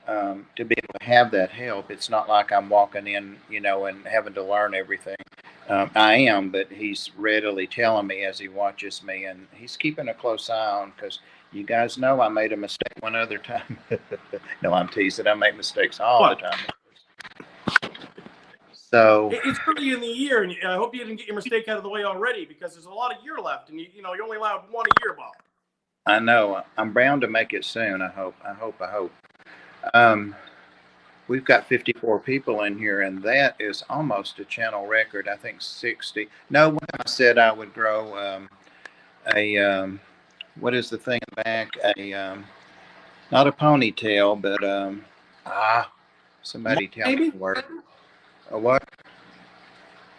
to be able to have that help. It's not like I'm walking in, you know, and having to learn everything. I am, but he's readily telling me as he watches me, and he's keeping a close eye on, because you guys know I made a mistake one other time. No, I'm teasing. I make mistakes all the time. So it's early in the year, and I hope you didn't get your mistake out of the way already, because there's a lot of year left, and you know you're only allowed one a year, Bob. I know I'm bound to make it soon. I hope. We've got 54 people in here, and that is almost a channel record. I think 60. No, when I said I would grow what is the thing back? Not a ponytail, but somebody tell me the word. A what?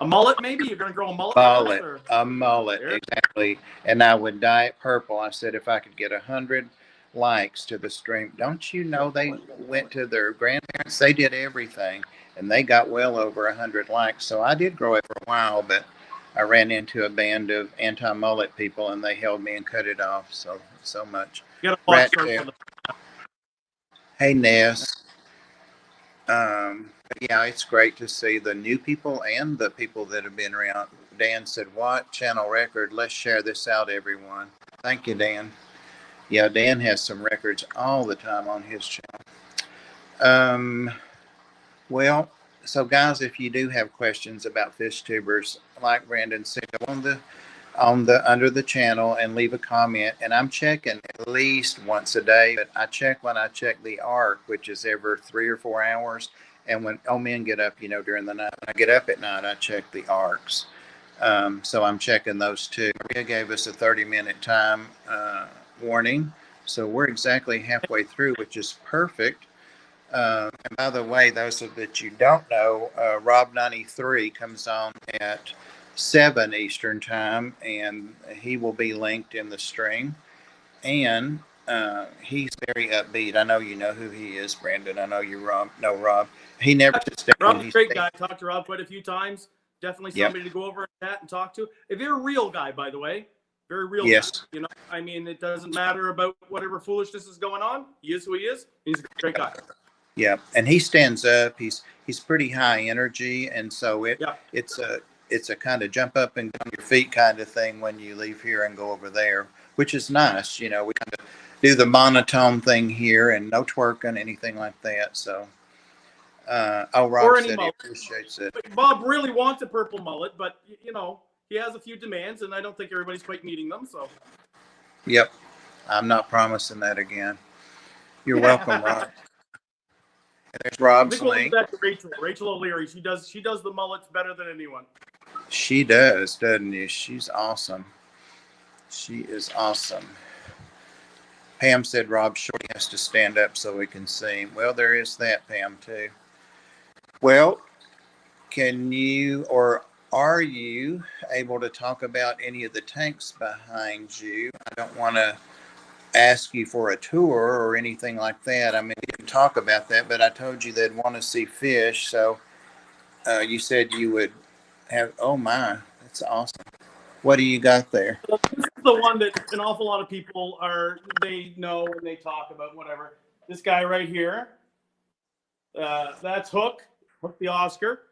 A mullet, maybe? You're going to grow a mullet? A mullet, exactly. And I would dye it purple. I said if I could get 100 likes to the stream. Don't you know they went to their grandparents? They did everything, and they got well over 100 likes. So I did grow it for a while, but I ran into a band of anti-mullet people, and they held me and cut it off so much. Rat tail. Hey, Ness. Yeah, it's great to see the new people and the people that have been around. Dan said, "What channel record? Let's share this out, everyone." Thank you, Dan. Yeah, Dan has some records all the time on his channel. Well, so guys, if you do have questions about fish tubers, like Brandon said, go on the under the channel and leave a comment. And I'm checking at least once a day, but I check when I check the ARC, which is every 3 or 4 hours. And when men get up, you know, during the night, when I get up at night, I check the ARCs. So I'm checking those too. Maria gave us a 30-minute time warning. So we're exactly halfway through, which is perfect. And by the way, those that you don't know, Rob93 comes on at 7 Eastern time, and he will be linked in the stream. And he's very upbeat. I know you know who he is, Brandon. I know you know Rob. He never sits down. Rob's a great guy. I talked to Rob quite a few times. Definitely somebody to go over and chat and talk to. A very real guy, by the way. Very real guy. You know, I mean, it doesn't matter about whatever foolishness is going on. He is who he is. He's a great guy. Yeah, and he stands up. He's pretty high energy, and so it's a kind of jump up and get on your feet kind of thing when you leave here and go over there, which is nice. You know, we kind of do the monotone thing here and no twerking, anything like that. So, Rob said he appreciates it. Bob really wants a purple mullet, but you know he has a few demands, and I don't think everybody's quite meeting them. So, yep, I'm not promising that again. You're welcome, Rob. There's Rob's link. We'll Rachel O'Leary. She does the mullets better than anyone. She does, doesn't she? She's awesome. She is awesome. Pam said Rob Shorty has to stand up so we can see him. Well, there is that, Pam, too. Well, can you or are you able to talk about any of the tanks behind you? I don't want to ask you for a tour or anything like that. I mean, we can talk about that, but I told you they'd want to see fish. So you said you would have, oh my, that's awesome. What do you got there? Well, this is the one that an awful lot of people they know and they talk about, whatever. This guy right here, that's Hook the Oscar.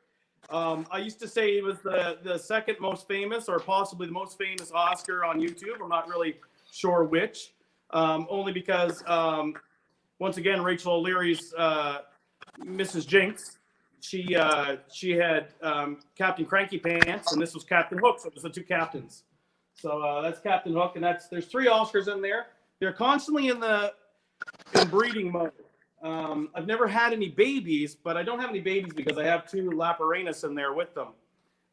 I used to say he was the second most famous or possibly the most famous Oscar on YouTube. I'm not really sure which. only because once again, Rachel O'Leary's Mrs. Jinx, she had Captain Cranky Pants, and this was Captain Hook, so it was the two captains. So that's Captain Hook, and there's 3 Oscars in there. They're constantly in breeding mode. I've never had any babies, but I don't have any babies because I have 2 Laparanus in there with them.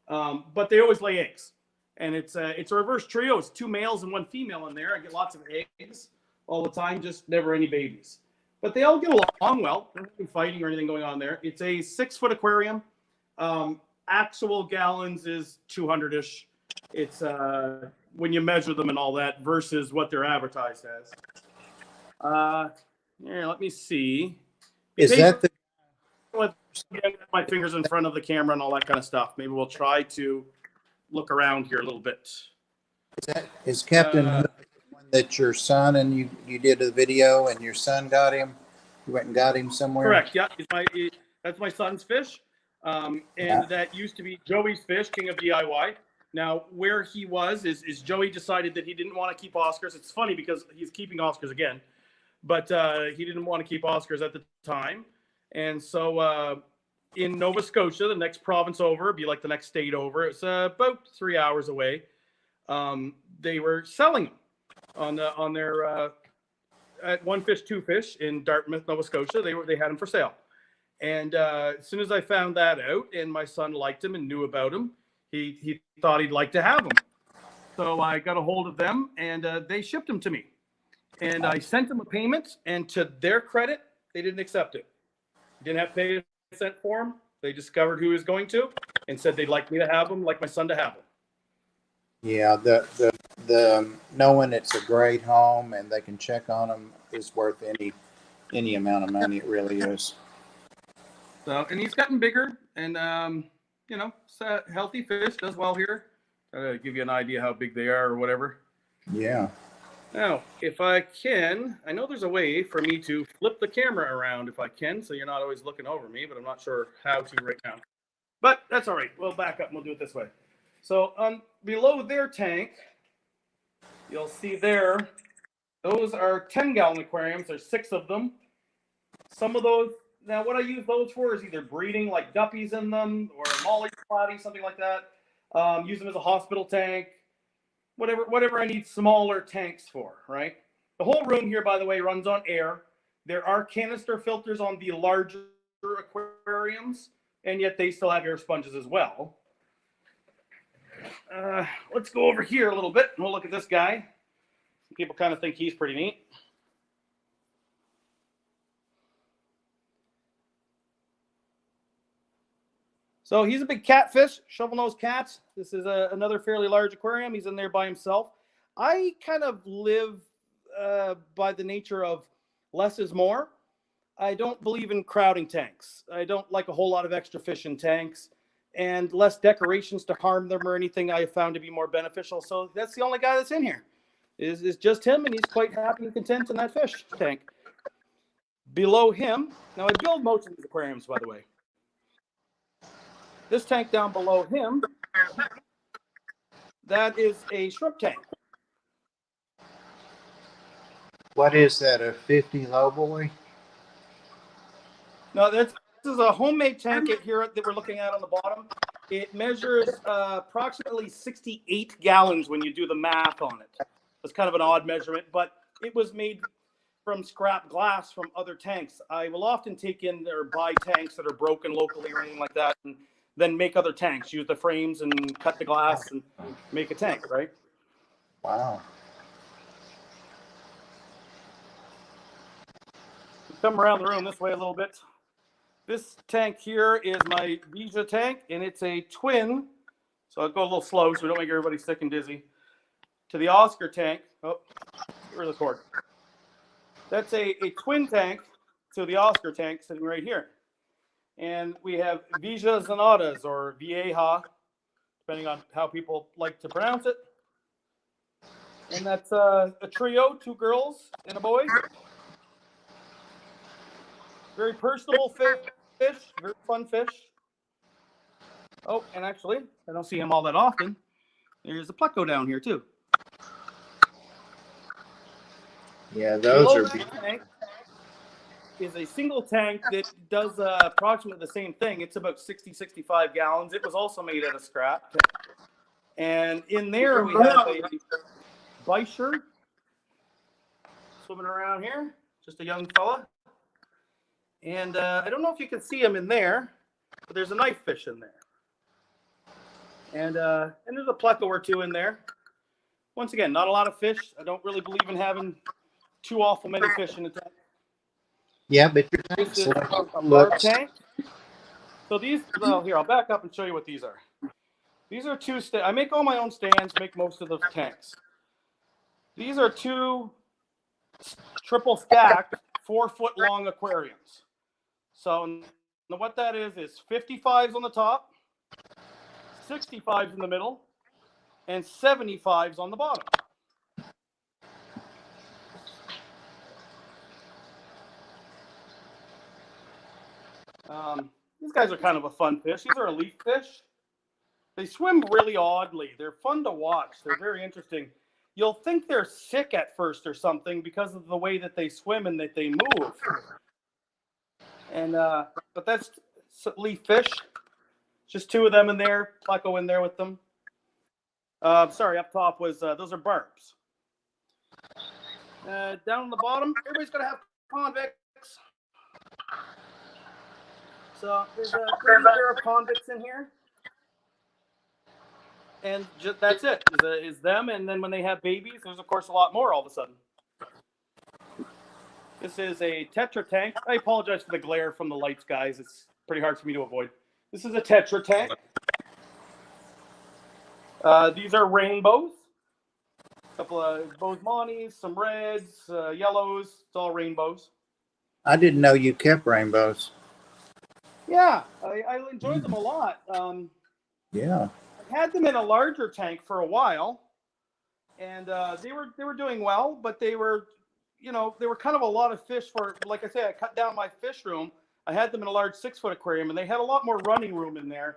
But they always lay eggs, and it's a reverse trio. It's 2 males and 1 female in there. I get lots of eggs all the time, just never any babies. But they all get along well. There's no fighting or anything going on there. It's a 6-foot aquarium. Actual gallons is 200-ish. It's when you measure them and all that versus what they're advertised as. Yeah, let me see. Is that the with my fingers in front of the camera and all that kind of stuff? Maybe we'll try to look around here a little bit. is Captain Hook the one that your son and you did a video and your son got him? You went and got him somewhere? Correct. Yeah, that's my son's fish. And that used to be Joey's fish, King of DIY. Now, where he was is Joey decided that he didn't want to keep Oscars. It's funny because he's keeping Oscars again, but he didn't want to keep Oscars at the time. And so in Nova Scotia, the next province over, it'd be like the next state over, it's about 3 hours away. They were selling them on their at One Fish, Two Fish in Dartmouth, Nova Scotia. They had them for sale. And as soon as I found that out, and my son liked him and knew about him, he thought he'd like to have them. So I got a hold of them, and they shipped them to me. And I sent them a payment, and to their credit, they didn't accept it. Didn't have to pay a cent for them. They discovered who he was going to, and said they'd like me to have them, like my son to have them. Yeah, the knowing it's a great home and they can check on them is worth any amount of money. It really is. So, and he's gotten bigger, and it's a healthy fish, does well here. To give you an idea how big they are or whatever. Yeah. Now, if I can, I know there's a way for me to flip the camera around if I can, so you're not always looking over me, but I'm not sure how to right now. But that's all right. We'll back up and we'll do it this way. So below their tank, you'll see there, those are 10-gallon aquariums. There's 6 of them. Some of those, now what I use those for is either breeding like guppies in them or molly splatty, something like that. Use them as a hospital tank, whatever I need smaller tanks for, right? The whole room here, by the way, runs on air. There are canister filters on the larger aquariums, and yet they still have air sponges as well. Let's go over here a little bit, and we'll look at this guy. People kind of think he's pretty neat. So he's a big catfish, shovel-nosed cats. This is another fairly large aquarium. He's in there by himself. I kind of live by the nature of less is more. I don't believe in crowding tanks. I don't like a whole lot of extra fish in tanks, and less decorations to harm them or anything I have found to be more beneficial. So that's the only guy that's in here. Is just him, and he's quite happy and content in that fish tank. Below him, now I build most of these aquariums, by the way. This tank down below him, that is a shrimp tank. What is that, a 50 lowboy? No, this is a homemade tank here that we're looking at on the bottom. It measures approximately 68 gallons when you do the math on it. It's kind of an odd measurement, but it was made from scrap glass from other tanks. I will often take in or buy tanks that are broken locally or anything like that, and then make other tanks, use the frames and cut the glass and make a tank, right? Wow. Come around the room this way a little bit. This tank here is my Vija tank, and it's a twin. So I'll go a little slow so we don't make everybody sick and dizzy. To the Oscar tank. Oh, where's the cord? That's a twin tank to the Oscar tank sitting right here. And we have Vija Zanadas, or Vieja, depending on how people like to pronounce it. And that's a trio, 2 girls and a boy. Very personable fish, very fun fish. Oh, and actually, I don't see him all that often. There's a pleco down here too. Yeah, those Below are that beautiful. tank is a single tank that does approximately the same thing. It's about 60, 65 gallons. It was also made out of scrap. And in there we have a Bisher swimming around here, just a young fella. And I don't know if you can see him in there, but there's a knife fish in there. And there's a pleco or two in there. Once again, not a lot of fish. I don't really believe in having too awful many fish in a tank. Yeah, but your tank This is a barb looks. tank. So these, well, here, I'll back up and show you what these are. These are two, I make all my own stands, make most of the tanks. These are two triple stacked 4-foot long aquariums. So what that is 55s on the top, 65s in the middle, and 75s on the bottom. These guys are kind of a fun fish. These are elite fish. They swim really oddly. They're fun to watch. They're very interesting. You'll think they're sick at first or something because of the way that they swim and that they move. And but that's elite fish. Just two of them in there. Pleco in there with them. Sorry, up top was those are barbs. Down on the bottom, everybody's gonna have convicts. So there's a pretty pair of convicts in here. And that's it, is them. And then when they have babies, there's of course a lot more all of a sudden. This is a Tetra tank. I apologize for the glare from the lights, guys. It's pretty hard for me to avoid. This is a Tetra tank. These are rainbows. A couple of Bosemani's, some reds, yellows. It's all rainbows. I didn't know you kept rainbows. Yeah, I enjoyed them a lot. Yeah. I had them in a larger tank for a while, and they were doing well, but they were, they were kind of a lot of fish for. Like I said, I cut down my fish room. I had them in a large 6-foot aquarium, and they had a lot more running room in there.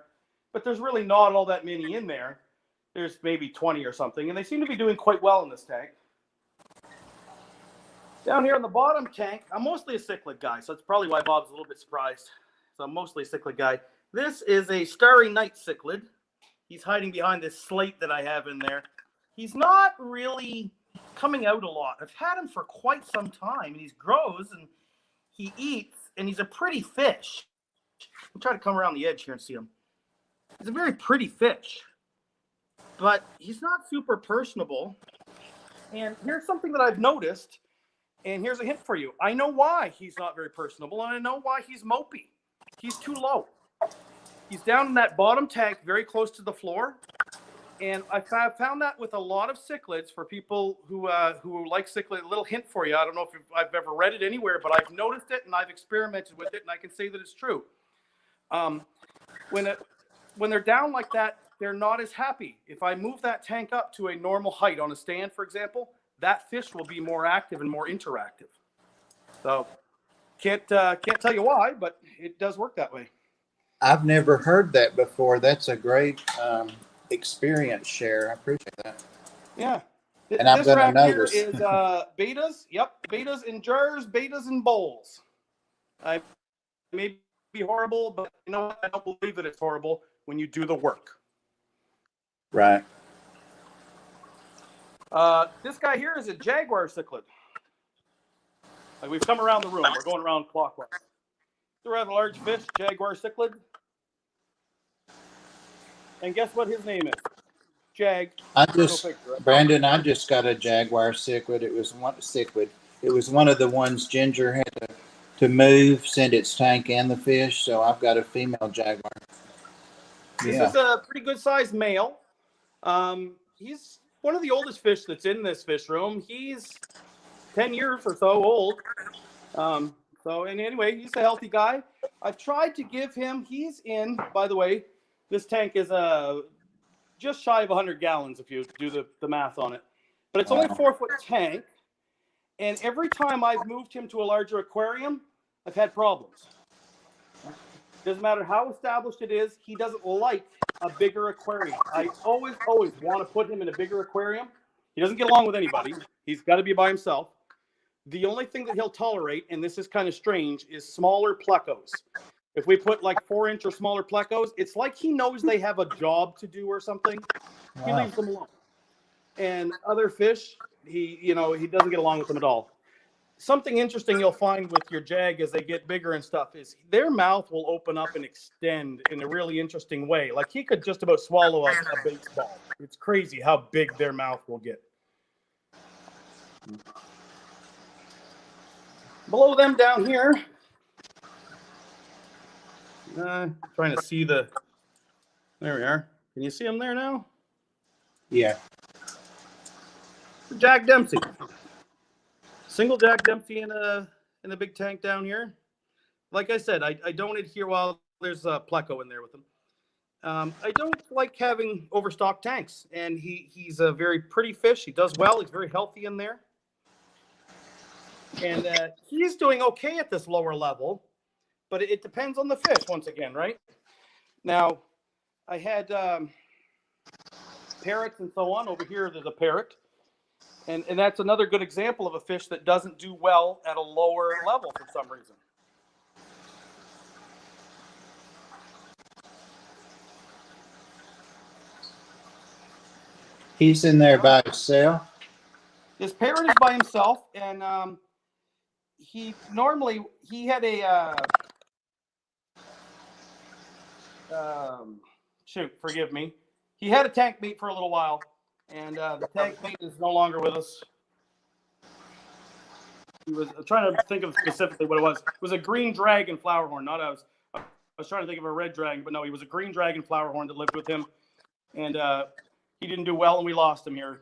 But there's really not all that many in there. There's maybe 20 or something, and they seem to be doing quite well in this tank. Down here on the bottom tank, I'm mostly a cichlid guy, so that's probably why Bob's a little bit surprised. So I'm mostly a cichlid guy. This is a Starry night cichlid. He's hiding behind this slate that I have in there. He's not really coming out a lot. I've had him for quite some time, and he grows, and he eats, and he's a pretty fish. I'll try to come around the edge here and see him. He's a very pretty fish, but he's not super personable. And here's something that I've noticed, and here's a hint for you. I know why he's not very personable, and I know why he's mopey. He's too low. He's down in that bottom tank, very close to the floor. And I found that with a lot of cichlids, for people who like cichlid. A little hint for you. I don't know if I've ever read it anywhere, but I've noticed it and I've experimented with it, and I can say that it's true. When they're down like that, they're not as happy. If I move that tank up to a normal height on a stand, for example, that fish will be more active and more interactive. So can't tell you why, but it does work that way. I've never heard that before. That's a great experience share. I appreciate that. Yeah. And I'm going to notice. Here is betas. Yep, betas in jars, betas in bowls. I may be horrible, but you know what? I don't believe that it's horrible when you do the work. Right. This guy here is a Jaguar Cichlid. Like, we've come around the room. We're going around clockwise. It's a rather large fish, Jaguar Cichlid. And guess what his name is? Jag. Brandon, I just got a Jaguar Cichlid. It was one of the ones Ginger had to move, send its tank and the fish. So I've got a female Jaguar. This is a pretty good sized male. He's one of the oldest fish that's in this fish room. He's 10 years or so old. And anyway, he's a healthy guy. I've tried to give him, he's in, by the way, this tank is just shy of 100 gallons if you do the math on it. But it's only a 4-foot tank. And every time I've moved him to a larger aquarium, I've had problems. Doesn't matter how established it is, he doesn't like a bigger aquarium. I always want to put him in a bigger aquarium. He doesn't get along with anybody. He's got to be by himself. The only thing that he'll tolerate, and this is kind of strange, is smaller plecos. If we put like 4-inch or smaller plecos, it's like he knows they have a job to do or something. He Wow. leaves them alone. And other fish, he doesn't get along with them at all. Something interesting you'll find with your jag as they get bigger and stuff is their mouth will open up and extend in a really interesting way. Like he could just about swallow a baseball. It's crazy how big their mouth will get. Below them down here, trying to see there we are. Can you see them there now? Yeah. Jack Dempsey. Single Jack Dempsey in the big tank down here. Like I said, I don't adhere. Well, there's a pleco in there with him. I don't like having overstocked tanks, and he's a very pretty fish. He does well. He's very healthy in there, and he's doing okay at this lower level. But it depends on the fish once again, right? Now, I had parrots and so on. Over here, there's a parrot. And that's another good example of a fish that doesn't do well at a lower level for some reason. He's in there by himself. This parrot is by himself, and he had a forgive me. He had a tank mate for a little while, and the tank mate is no longer with us. He was trying to think of specifically what it was. It was a green dragon flowerhorn. I was trying to think of a red dragon, but no, he was a green dragon flowerhorn that lived with him, and he didn't do well, and we lost him here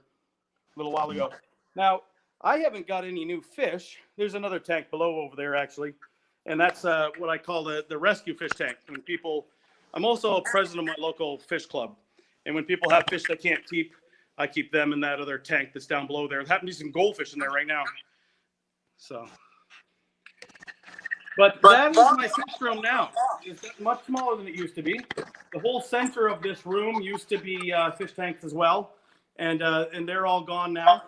a little while ago. Now, I haven't got any new fish. There's another tank below over there, actually, and that's what I call the rescue fish tank. When people, I'm also president of my local fish club, and when people have fish they can't keep, I keep them in that other tank that's down below there. There happen to be some goldfish in there right now. So, but that is my fish room now. It's much smaller than it used to be. The whole center of this room used to be fish tanks as well, and they're all gone now.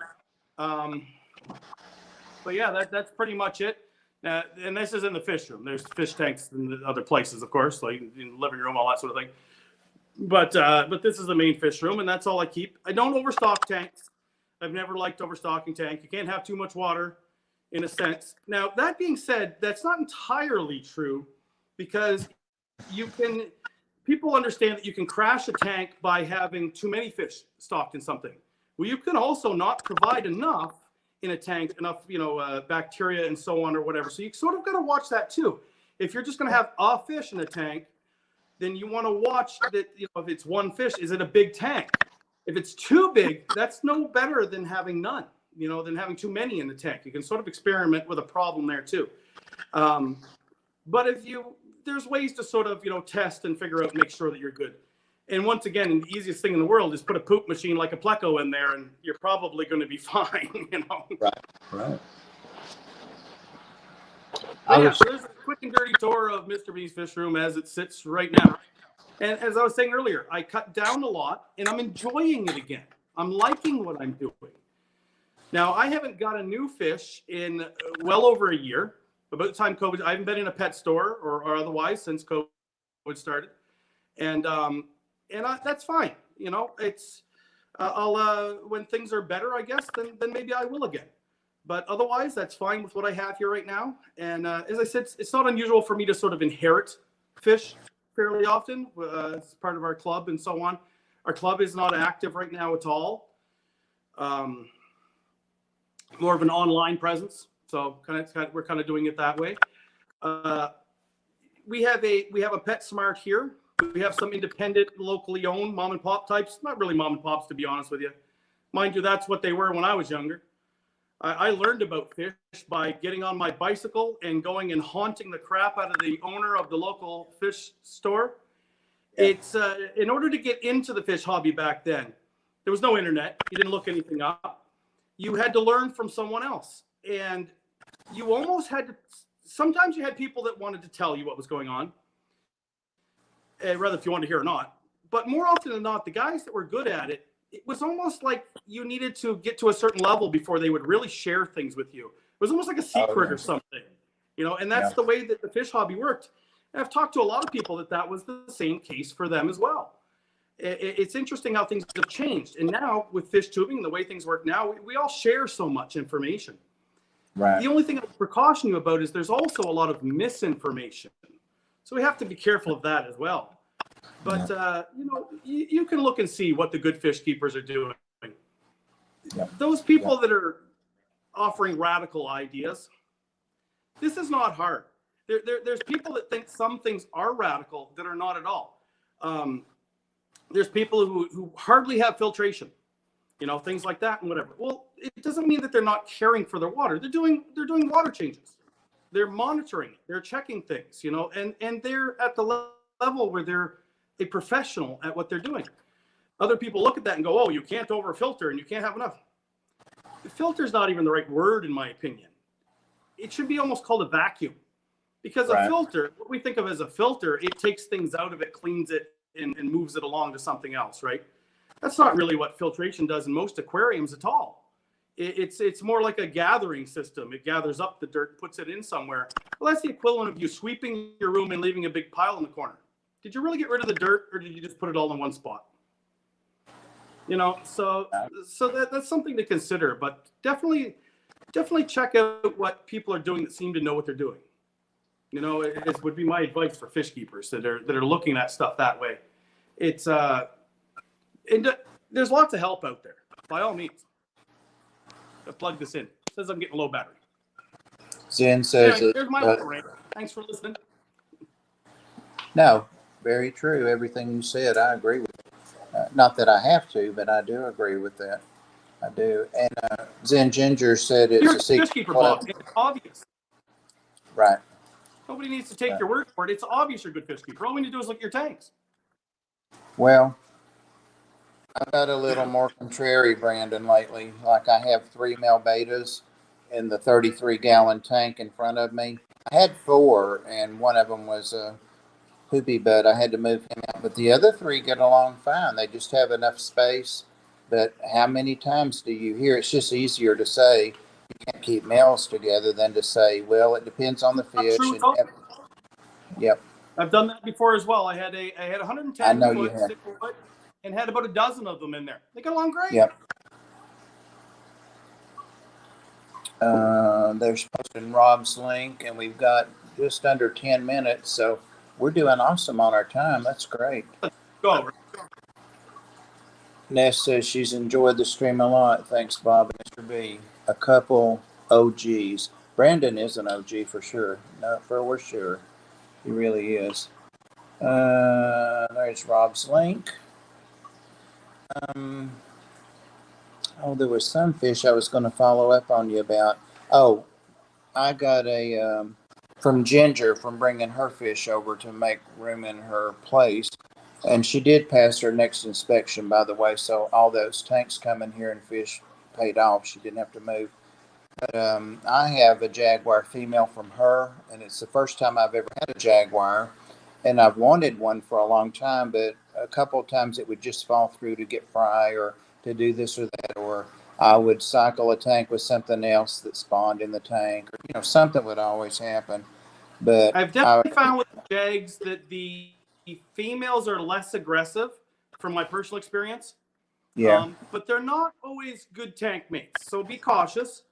But yeah, that's pretty much it. And this is in the fish room. There's fish tanks in the other places, of course, like in the living room, all that sort of thing. But this is the main fish room, and that's all I keep. I don't overstock tanks. I've never liked overstocking tank. You can't have too much water, in a sense. Now, that being said, that's not entirely true, because people understand that you can crash a tank by having too many fish stocked in something. Well, you can also not provide enough in a tank, enough, bacteria and so on or whatever. So you sort of got to watch that too. If you're just going to have a fish in a tank, then you want to watch that, if it's one fish, is it a big tank? If it's too big, that's no better than having none, than having too many in the tank. You can sort of experiment with a problem there too. But there's ways to sort of, test and figure out, make sure that you're good. And once again, the easiest thing in the world is put a poop machine like a pleco in there, and you're probably going to be fine, Right. So there's a quick and dirty tour of Mr. B's fish room as it sits right now. And as I was saying earlier, I cut down a lot, and I'm enjoying it again. I'm liking what I'm doing. Now, I haven't got a new fish in well over a year. About the time COVID, I haven't been in a pet store or otherwise since COVID started. And that's fine. It's I'll when things are better, I guess, then maybe I will again. But otherwise, that's fine with what I have here right now. And as I said, it's not unusual for me to sort of inherit fish fairly often. It's part of our club and so on. Our club is not active right now at all. More of an online presence. So we're kind of doing it that way. We have a PetSmart here. We have some independent, locally owned mom and pop types. Not really mom and pops, to be honest with you. Mind you, that's what they were when I was younger. I learned about fish by getting on my bicycle and going and haunting the crap out of the owner of the local fish store. Yeah. It's in order to get into the fish hobby back then, there was no internet. You didn't look anything up. You had to learn from someone else. And you almost had to, sometimes you had people that wanted to tell you what was going on, rather if you wanted to hear or not. But more often than not, the guys that were good at it, it was almost like you needed to get to a certain level before they would really share things with you. It was almost like a secret or something, and that's the way that the fish hobby worked. And I've talked to a lot of people that was the same case for them as well. It's interesting how things have changed. And now with fish tubing, the way things work now, we all share so much information. Right. The only thing I would precaution you about is there's also a lot of misinformation. So we have to be careful of that as well. But, you can look and see what the good fish keepers are doing. Those people that are offering radical ideas, this is not hard. There's people that think some things are radical that are not at all. There's people who hardly have filtration, things like that and whatever. Well, it doesn't mean that they're not caring for their water. They're doing water changes. They're monitoring it. They're checking things, and they're at the level where they're a professional at what they're doing. Other people look at that and go, oh, you can't overfilter and you can't have enough. Filter is not even the right word, in my opinion. It should be almost called a vacuum, because a filter, what we think of as a filter, it takes things out of it, cleans it, and moves it along to something else, right? That's not really what filtration does in most aquariums at all. It's more like a gathering system. It gathers up the dirt, puts it in somewhere. Well, that's the equivalent of you sweeping your room and leaving a big pile in the corner. Did you really get rid of the dirt, or did you just put it all in one spot? So that's something to consider. But definitely check out what people are doing that seem to know what they're doing. It would be my advice for fish keepers that are looking at stuff that way. It's there's lots of help out there. By all means, I'll plug this in. It says I'm getting low battery. Zen says anyway, there's my little rant. Thanks for listening. No, very true. Everything you said, I agree with. Not that I have to, but I do agree with that. I do. And Zen Ginger said it's You're a secret. Fish keeper, Bob. It's obvious. Right. Nobody needs to take your word for it. It's obvious you're a good fish keeper. All we need to do is look at your tanks. Well, I've got a little more contrary, Brandon, lately. Like I have 3 male betas in the 33-gallon tank in front of me. I had 4, and one of them was a poopy butt. I had to move him out. But the other 3 get along fine. They just have enough space. But how many times do you hear? It's just easier to say you can't keep males together than to say, well, it depends on the fish. Yep. I've done that before as well. I had 110 I know foot, you have. 6 foot, and had about a dozen of them in there. They got along great. Yep. There's posting Rob's link, and we've got just under 10 minutes, so we're doing awesome on our time. That's great. Go. Ness says she's enjoyed the stream a lot. Thanks, Bob and Mr. B. A couple OGs. Brandon is an OG for sure. No, for sure. He really is. There's Rob's link. There was some fish I was going to follow up on you about. Oh, I got a from Ginger from bringing her fish over to make room in her place. And she did pass her next inspection, by the way. So all those tanks coming here and fish paid off. She didn't have to move. But I have a Jaguar female from her, and it's the first time I've ever had a Jaguar. And I've wanted one for a long time, but a couple of times it would just fall through to get fry or to do this or that, or I would cycle a tank with something else that spawned in the tank, or something would always happen. But I've definitely found with Jags that the females are less aggressive, from my personal experience. Yeah. But they're not always good tank mates, so be cautious.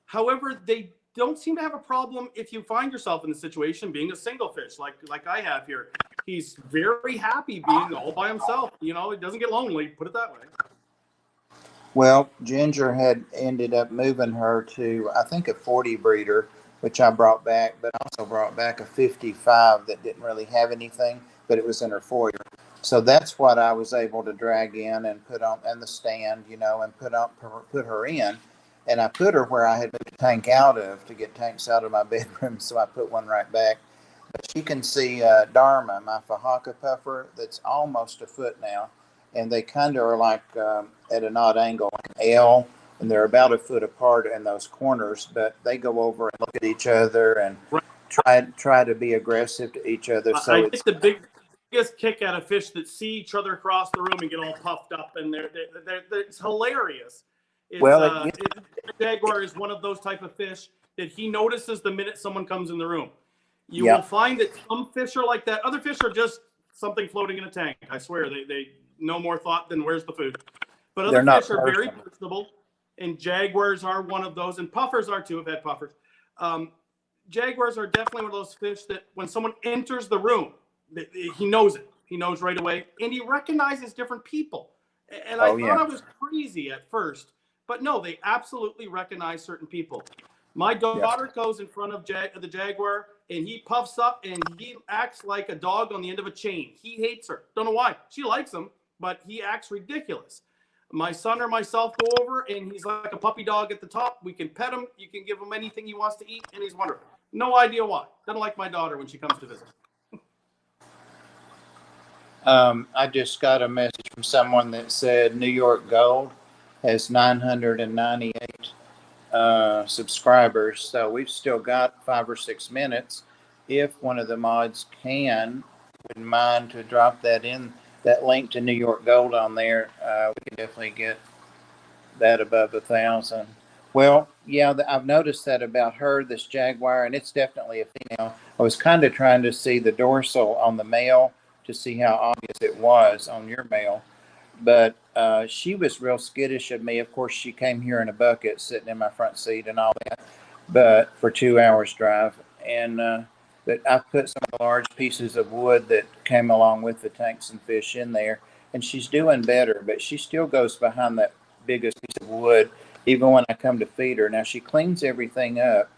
However, they don't seem to have a problem if you find yourself in the situation being a single fish, like I have here. He's very happy being all by himself. He doesn't get lonely, put it that way. Well, Ginger had ended up moving her to, I think, a 40 breeder, which I brought back, but also brought back a 55 that didn't really have anything, but it was in her foyer. So that's what I was able to drag in and put on in the stand, and put her in. And I put her where I had moved a tank out of to get tanks out of my bedroom, so I put one right back. But you can see Dharma, my Fahaka puffer, that's almost a foot now. And they kind of are like at an odd angle, like an L, and they're about a foot apart in those corners. But they go over and look at each other and try to be aggressive to each other. So I think the biggest kick at a fish that see each other across the room and get all puffed up, and it's hilarious. Jaguar is one of those type of fish that he notices the minute someone comes in the room. You will find that some fish are like that. Other fish are just something floating in a tank. I swear, they no more thought than where's the food. But other fish are very personable, and jaguars are one of those, and puffers are too. I've had puffers. Jaguars are definitely one of those fish that when someone enters the room, he knows it. He knows right away, and he recognizes different people. And I thought I was crazy at first, but no, they absolutely recognize certain people. My daughter goes in front of the jaguar, and he puffs up, and he acts like a dog on the end of a chain. He hates her. Don't know why. She likes him, but he acts ridiculous. My son or myself go over, and he's like a puppy dog at the top. We can pet him. You can give him anything he wants to eat, and he's wonderful. No idea why. Doesn't like my daughter when she comes to visit. I just got a message from someone that said New York Gold has 998 subscribers, so we've still got 5 or 6 minutes. If one of the mods wouldn't mind to drop that link to New York Gold on there, we can definitely get that above 1,000. Well, yeah, I've noticed that about her, this jaguar, and it's definitely a female. I was kind of trying to see the dorsal on the male to see how obvious it was on your male. But she was real skittish of me. Of course, she came here in a bucket, sitting in my front seat and all that, but for 2 hours drive. And but I put some of the large pieces of wood that came along with the tanks and fish in there, and she's doing better. But she still goes behind that biggest piece of wood, even when I come to feed her. Now she cleans everything up.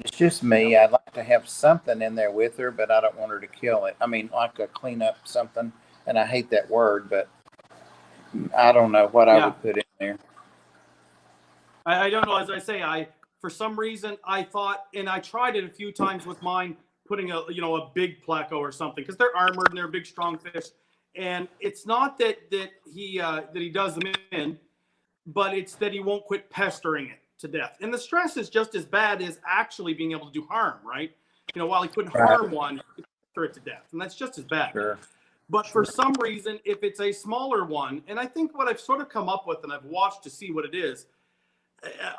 It's just me. I'd like to have something in there with her, but I don't want her to kill it. I mean, like a clean up something. And I hate that word, but I don't know what I would put in there. I don't know. As I say, for some reason I thought, and I tried it a few times with mine, putting a big pleco or something, because they're armored and they're big, strong fish. And it's not that he does them in, but it's that he won't quit pestering it to death. And the stress is just as bad as actually being able to do harm, right? While he couldn't harm one, he could pester it to death, and that's just as bad. Sure. But for some reason, if it's a smaller one, and I think what I've sort of come up with, and I've watched to see what it is,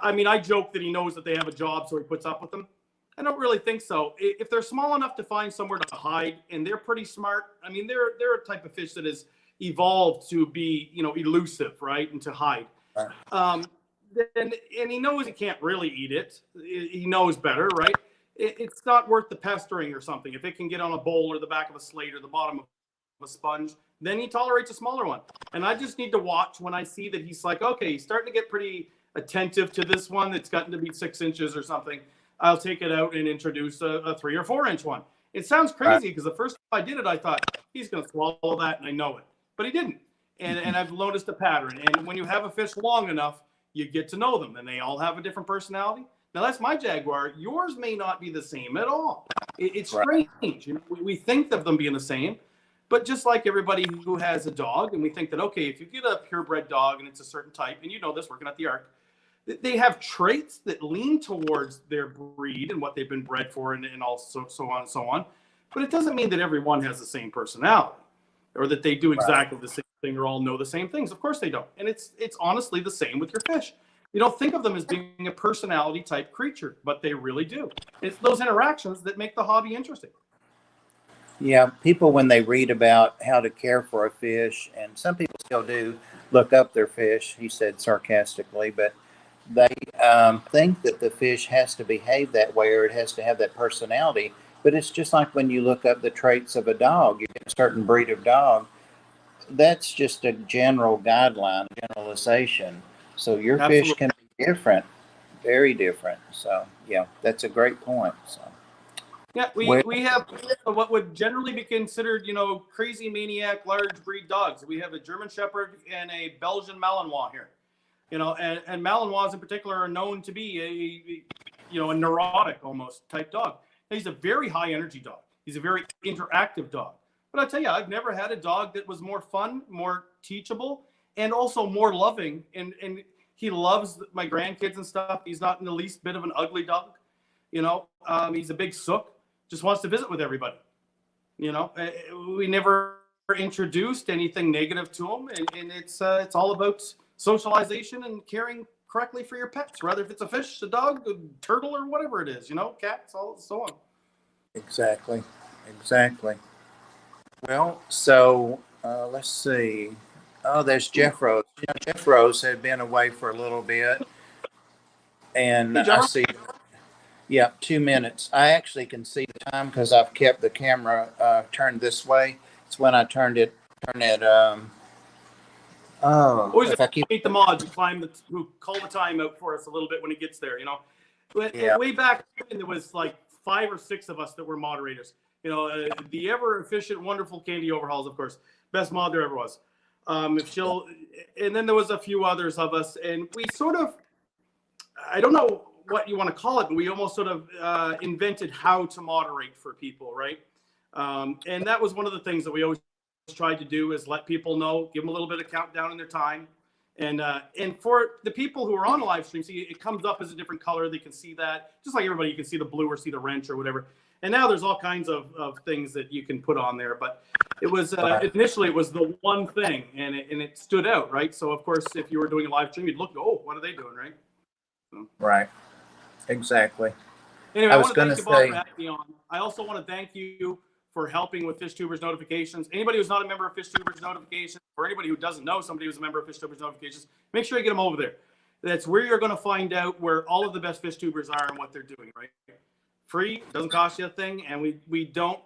I mean, I joke that he knows that they have a job, so he puts up with them. I don't really think so. If they're small enough to find somewhere to hide, and they're pretty smart, I mean, they're a type of fish that has evolved to be, elusive, right, and to hide. Right. And he knows he can't really eat it. He knows better, right? It's not worth the pestering or something. If it can get on a bowl or the back of a slate or the bottom of a sponge, then he tolerates a smaller one. And I just need to watch when I see that he's like, okay, he's starting to get pretty attentive to this one that's gotten to be 6 inches or something. I'll take it out and introduce a 3 or 4 inch one. It sounds crazy because the first time I did it, I thought he's going to swallow that, and I know it, but he didn't. And I've noticed a pattern. And when you have a fish long enough, you get to know them, and they all have a different personality. Now that's my jaguar. Yours may not be the same at all. It's strange. We think of them being the same, but just like everybody who has a dog, and we think that, okay, if you get a purebred dog and it's a certain type, and you know this working at the Ark, they have traits that lean towards their breed and what they've been bred for, and also so on and so on. But it doesn't mean that everyone has the same personality, or that they do exactly the same thing or all know the same things. Of course they don't. And it's honestly the same with your fish. You don't think of them as being a personality type creature, but they really do. It's those interactions that make the hobby interesting. Yeah, people, when they read about how to care for a fish, and some people still do look up their fish, he said sarcastically, but they think that the fish has to behave that way, or it has to have that personality. But it's just like when you look up the traits of a dog, you get a certain breed of dog. That's just a general guideline, generalization. So your fish can be different, very different. So yeah, that's a great point. So yeah, we have what would generally be considered, crazy maniac large breed dogs. We have a German Shepherd and a Belgian Malinois here. And Malinois in particular are known to be a neurotic almost type dog. He's a very high energy dog. He's a very interactive dog. But I tell you, I've never had a dog that was more fun, more teachable, and also more loving. And he loves my grandkids and stuff. He's not in the least bit of an ugly dog. He's a big sook, just wants to visit with everybody. We never introduced anything negative to them, and it's all about socialization and caring correctly for your pets, whether if it's a fish, a dog, a turtle, or whatever it is, cats, all so on. Exactly. Well, so let's see. Oh, there's Jeff Rose. Jeff Rose had been away for a little bit, and Hey, I John. see. Yeah, 2 minutes. I actually can see the time because I've kept the camera turned this way. It's when I turned it. Always If I keep. appreciate the mods who call the time out for us a little bit when it gets there. Yeah. Way back when there was like 5 or 6 of us that were moderators. The ever efficient, wonderful Candy Overhauls, of course, best mod there ever was. And then there was a few others of us, and we sort of, I don't know what you want to call it, but we almost sort of invented how to moderate for people, right? And that was one of the things that we always tried to do, is let people know, give them a little bit of countdown in their time. And for the people who are on the live stream, see, it comes up as a different color. They can see that, just like everybody, you can see the blue or see the wrench or whatever. And now there's all kinds of things that you can put on there. But it was initially it was the one thing, and it stood out, right? So of course, if you were doing a live stream, you'd look, oh, what are they doing, right? So. Right. Exactly. Anyway, I want to thank you, Bob, for having me on. I also want to thank you for helping with FishTubers notifications. Anybody who's not a member of FishTubers notifications, or anybody who doesn't know somebody who's a member of FishTubers notifications, make sure you get them over there. That's where you're going to find out where all of the best FishTubers are and what they're doing, right? Free, doesn't cost you a thing, and we don't,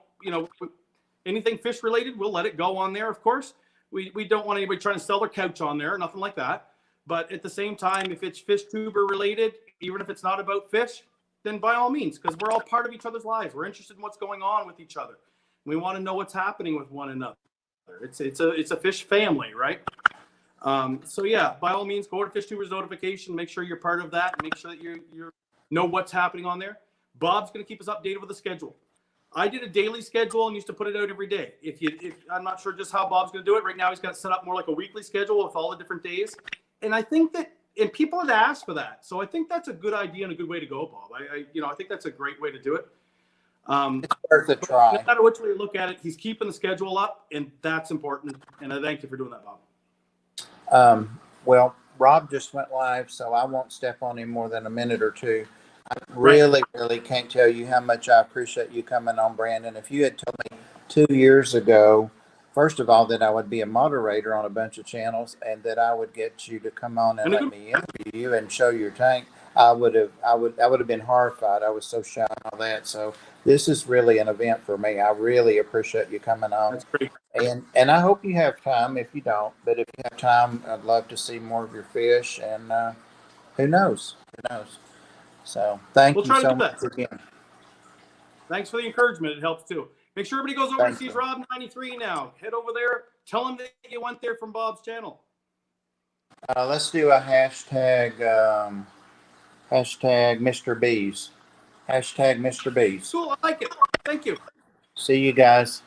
anything fish related, we'll let it go on there, of course. We don't want anybody trying to sell their couch on there, nothing like that. But at the same time, if it's FishTuber related, even if it's not about fish, then by all means, because we're all part of each other's lives. We're interested in what's going on with each other. We want to know what's happening with one another. It's a fish family, right? So yeah, by all means, go to FishTubers notification. Make sure you're part of that. Make sure that you know what's happening on there. Bob's going to keep us updated with the schedule. I did a daily schedule and used to put it out every day. If I'm not sure just how Bob's going to do it right now, he's got it set up more like a weekly schedule with all the different days. And I think that, and people had asked for that, so I think that's a good idea and a good way to go, Bob. I think that's a great way to do it. It's worth a try. No matter which way you look at it, he's keeping the schedule up, and that's important. And I thank you for doing that, Bob. Well, Rob just went live, so I won't step on him more than a minute or two. I really can't tell you how much I appreciate you coming on, Brandon. If you had told me 2 years ago, first of all, that I would be a moderator on a bunch of channels and that I would get you to come on and let me interview you and show your tank, I would have been horrified. I was so shy and all that. So this is really an event for me. I really appreciate you coming on. That's great. And I hope you have time. If you don't, but if you have time, I'd love to see more of your fish. And who knows? So thank you so much again. Thanks for the encouragement. It helps too. Make sure everybody goes over and sees Rob93 now. Head over there. Tell him that you went there from Bob's channel. Let's do a hashtag Mr. Bees. Hashtag Mr. Bees. Cool. I like it. Thank you. See you guys.